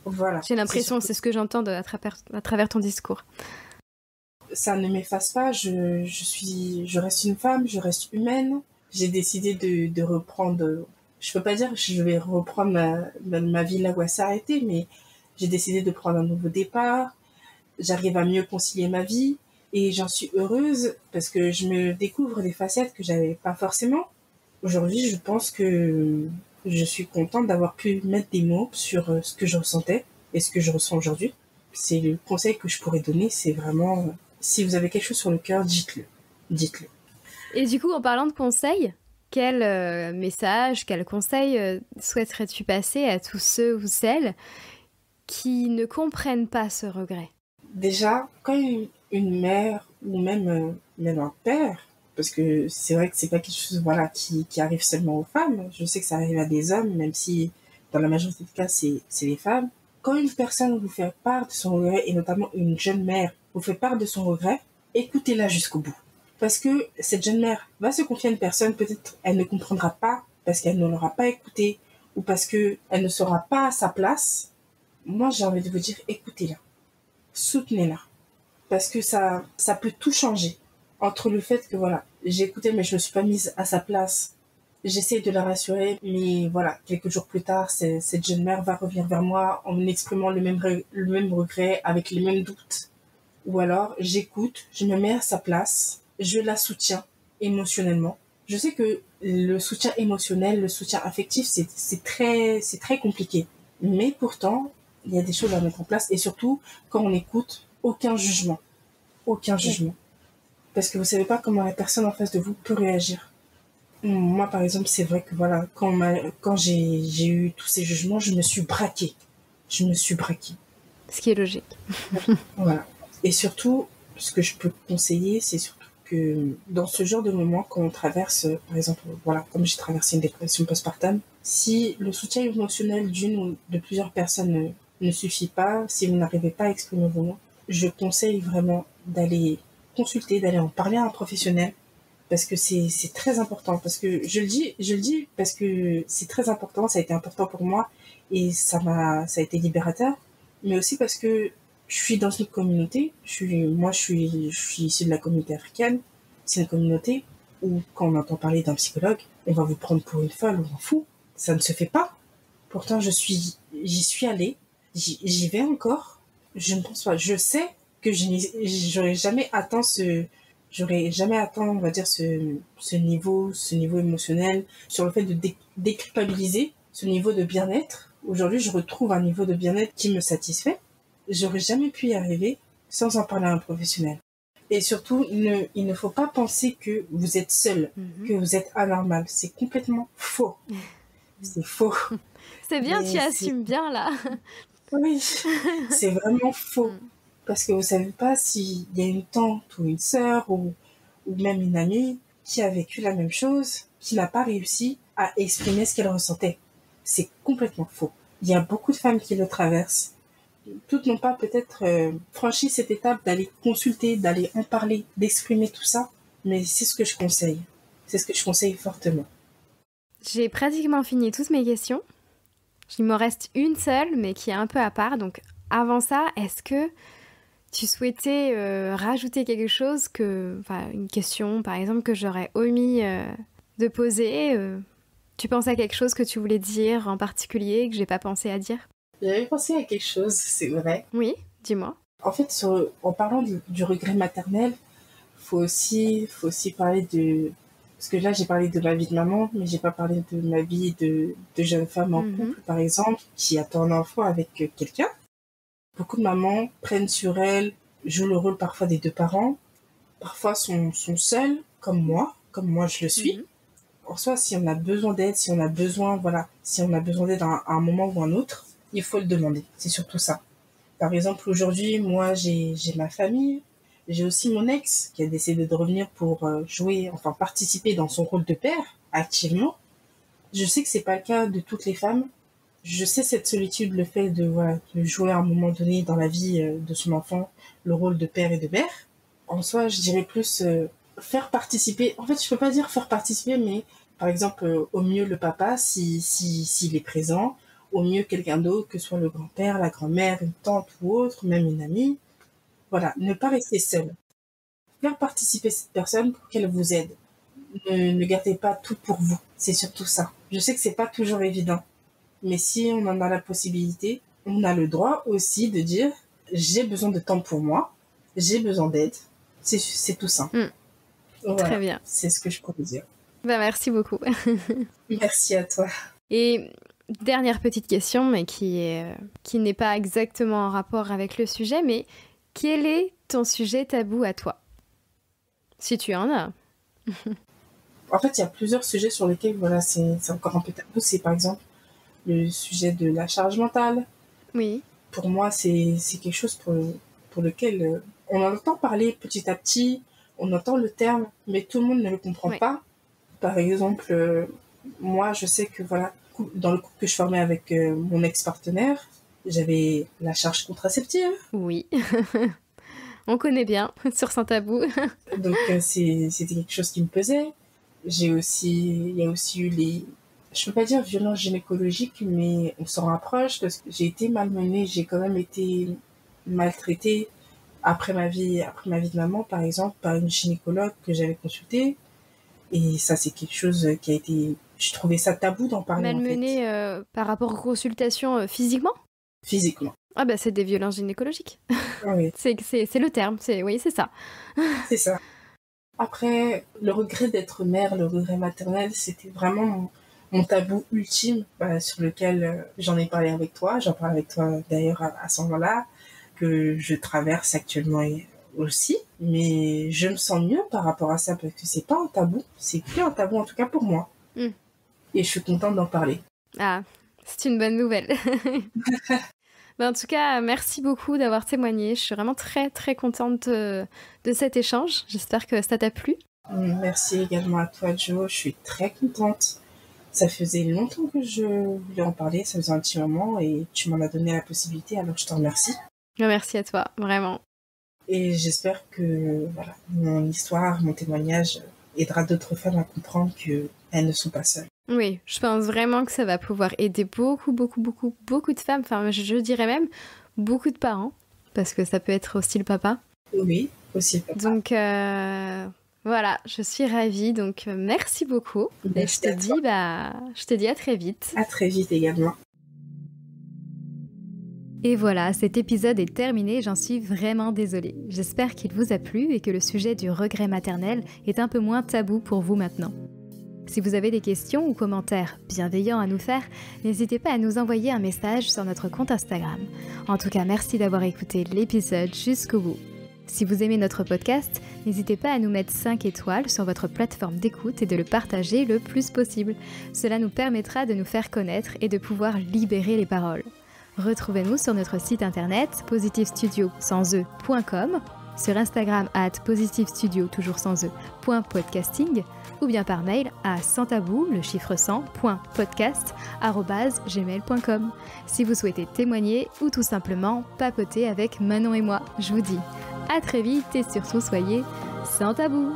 Voilà. J'ai l'impression, c'est ce que j'entends à travers ton discours. ça ne m'efface pas. Je reste une femme, je reste humaine. J'ai décidé de reprendre. Je peux pas dire que je vais reprendre ma vie là où elle s'est arrêtée, mais j'ai décidé de prendre un nouveau départ. J'arrive à mieux concilier ma vie et j'en suis heureuse parce que je me découvre des facettes que j'avais pas forcément. Aujourd'hui, je pense que je suis contente d'avoir pu mettre des mots sur ce que je ressentais et ce que je ressens aujourd'hui. C'est le conseil que je pourrais donner, c'est vraiment, si vous avez quelque chose sur le cœur, dites-le. Dites-le. Et du coup, en parlant de conseils, quel message, quel conseil souhaiterais-tu passer à tous ceux ou celles qui ne comprennent pas ce regret? Déjà, quand une mère ou même un père, parce que c'est vrai que c'est pas quelque chose voilà, qui arrive seulement aux femmes, je sais que ça arrive à des hommes, même si dans la majorité des cas, c'est les femmes. Quand une personne vous fait part de son regret, et notamment une jeune mère vous fait part de son regret, écoutez-la jusqu'au bout. Parce que cette jeune mère va se confier à une personne, peut-être elle ne comprendra pas, parce qu'elle ne l'aura pas écoutée, ou parce qu'elle ne sera pas à sa place. Moi, j'ai envie de vous dire, écoutez-la. Soutenez-la. Parce que ça peut tout changer. Entre le fait que, voilà, j'ai écouté, mais je me suis pas mise à sa place. J'essaie de la rassurer, mais voilà, quelques jours plus tard, cette jeune mère va revenir vers moi en exprimant le même regret, avec les mêmes doutes. Ou alors, j'écoute, je me mets à sa place, je la soutiens émotionnellement. Je sais que le soutien émotionnel, le soutien affectif, c'est très compliqué. Mais pourtant, il y a des choses à mettre en place. Et surtout, quand on écoute, aucun jugement. Aucun jugement. Parce que vous savez pas comment la personne en face de vous peut réagir. Moi, par exemple, c'est vrai que voilà, quand j'ai eu tous ces jugements, je me suis braquée. Je me suis braquée. Ce qui est logique. Voilà. Et surtout, ce que je peux conseiller, c'est surtout que dans ce genre de moment, quand on traverse, par exemple, voilà, comme j'ai traversé une dépression postpartum, si le soutien émotionnel d'une ou de plusieurs personnes ne suffit pas, si vous n'arrivez pas à exprimer vos mots, je conseille vraiment d'aller consulter, d'aller en parler à un professionnel, parce que c'est très important. Parce que je le dis parce que c'est très important, ça a été important pour moi et ça a été libérateur, mais aussi parce que je suis dans une communauté, je suis issue de la communauté africaine. C'est une communauté où, quand on entend parler d'un psychologue, on va vous prendre pour une folle ou un fou. Ça ne se fait pas. Pourtant, j'y suis allée, j'y vais encore. Je ne pense pas. Je sais que j'aurais jamais atteint on va dire, ce niveau émotionnel, sur le fait de déculpabiliser ce niveau de bien-être. Aujourd'hui, je retrouve un niveau de bien-être qui me satisfait. J'aurais jamais pu y arriver sans en parler à un professionnel. Et surtout, il ne faut pas penser que vous êtes seul, que vous êtes anormal. C'est complètement faux. C'est faux. C'est bien, tu assumes bien là. Oui, c'est vraiment faux. Parce que vous savez pas s'il y a une tante ou une sœur ou même une amie qui a vécu la même chose, qui n'a pas réussi à exprimer ce qu'elle ressentait. C'est complètement faux. Il y a beaucoup de femmes qui le traversent. Toutes n'ont pas peut-être franchi cette étape d'aller consulter, d'aller en parler, d'exprimer tout ça, mais c'est ce que je conseille. C'est ce que je conseille fortement. J'ai pratiquement fini toutes mes questions. Il m'en reste une seule, mais qui est un peu à part. Donc avant ça, est-ce que tu souhaitais rajouter quelque chose, une question par exemple que j'aurais omis de poser Tu penses à quelque chose que tu voulais dire en particulier, que j'ai pas pensé à dire? J'avais pensé à quelque chose, c'est vrai. Oui, dis-moi. En fait, en parlant du regret maternel, faut aussi parler de... Parce que là, j'ai parlé de ma vie de maman, mais j'ai pas parlé de ma vie de jeune femme en couple, par exemple, qui attend un enfant avec quelqu'un. Beaucoup de mamans prennent sur elles, jouent le rôle parfois des deux parents, parfois sont seules, comme moi je le suis. En soi, si on a besoin d'aide, si on a besoin d'aide à un moment ou un autre, il faut le demander. C'est surtout ça. Par exemple, aujourd'hui, moi, j'ai ma famille. J'ai aussi mon ex qui a décidé de revenir pour participer dans son rôle de père, activement. Je sais que c'est pas le cas de toutes les femmes. Je sais cette solitude, le fait de jouer à un moment donné dans la vie de son enfant le rôle de père et de mère. En soi, je dirais plus faire participer. En fait, je peux pas dire faire participer, mais par exemple, au mieux le papa, s'il est présent, au mieux quelqu'un d'autre, que ce soit le grand-père, la grand-mère, une tante ou autre, même une amie. Voilà, ne pas rester seul. faire participer cette personne pour qu'elle vous aide. Ne gardez pas tout pour vous. C'est surtout ça. Je sais que c'est pas toujours évident. Mais si on en a la possibilité, on a le droit aussi de dire j'ai besoin de temps pour moi, j'ai besoin d'aide. C'est tout simple. Voilà, très bien. C'est ce que je pourrais dire. Merci beaucoup. Merci à toi. Et dernière petite question, mais qui n'est pas exactement en rapport avec le sujet, mais quel est ton sujet tabou à toi? Si tu en as. En fait, il y a plusieurs sujets sur lesquels c'est encore un peu tabou. C'est par exemple le sujet de la charge mentale. Oui. Pour moi, c'est quelque chose pour lequel on en entend parler petit à petit, on entend le terme, mais tout le monde ne le comprend pas. Par exemple, moi, je sais que dans le couple que je formais avec mon ex-partenaire, j'avais la charge contraceptive. Oui, on connaît bien sur Sans Tabou. Donc, c'était quelque chose qui me pesait. Il y a aussi eu je peux pas dire violence gynécologique, mais on s'en rapproche parce que j'ai été malmenée, j'ai quand même été maltraitée après ma vie de maman, par exemple, par une gynécologue que j'avais consultée. Et ça, c'est quelque chose qui a été... Je trouvais ça tabou d'en parler, malmenée en fait. Par rapport aux consultations physiquement? Physiquement. Ah bah c'est des violences gynécologiques. Oui. C'est le terme, oui, c'est ça. C'est ça. Après, le regret d'être mère, le regret maternel, c'était vraiment mon tabou ultime sur lequel j'en ai parlé avec toi. J'en parle avec toi d'ailleurs à ce moment-là, que je traverse actuellement aussi. Mais je me sens mieux par rapport à ça parce que c'est pas un tabou. C'est plus un tabou, en tout cas pour moi. Et je suis contente d'en parler. Ah, c'est une bonne nouvelle. En tout cas, merci beaucoup d'avoir témoigné. Je suis vraiment très très contente de cet échange. J'espère que ça t'a plu. Merci également à toi, Jo. Je suis très contente. Ça faisait longtemps que je voulais en parler, ça faisait un petit moment et tu m'en as donné la possibilité, alors je te remercie. Merci à toi, vraiment. Et j'espère que mon histoire, mon témoignage aidera d'autres femmes à comprendre qu'elles ne sont pas seules. Oui, je pense vraiment que ça va pouvoir aider beaucoup de femmes, enfin je dirais même beaucoup de parents, parce que ça peut être aussi le papa. Oui, aussi le papa. Donc voilà, je suis ravie, donc merci beaucoup. Merci et je te dis à très vite. À très vite également. Et voilà, cet épisode est terminé, j'en suis vraiment désolée. J'espère qu'il vous a plu et que le sujet du regret maternel est un peu moins tabou pour vous maintenant. Si vous avez des questions ou commentaires bienveillants à nous faire, n'hésitez pas à nous envoyer un message sur notre compte Instagram. En tout cas, merci d'avoir écouté l'épisode jusqu'au bout. Si vous aimez notre podcast, n'hésitez pas à nous mettre 5 étoiles sur votre plateforme d'écoute et de le partager le plus possible. Cela nous permettra de nous faire connaître et de pouvoir libérer les paroles. Retrouvez-nous sur notre site internet positivestudio.com, sur Instagram @positivestudio toujours sans e.podcasting, ou bien par mail à santabou, le chiffre 100.podcast@gmail.com si vous souhaitez témoigner ou tout simplement papoter avec Manon et moi. Je vous dis à très vite et surtout soyez sans tabou.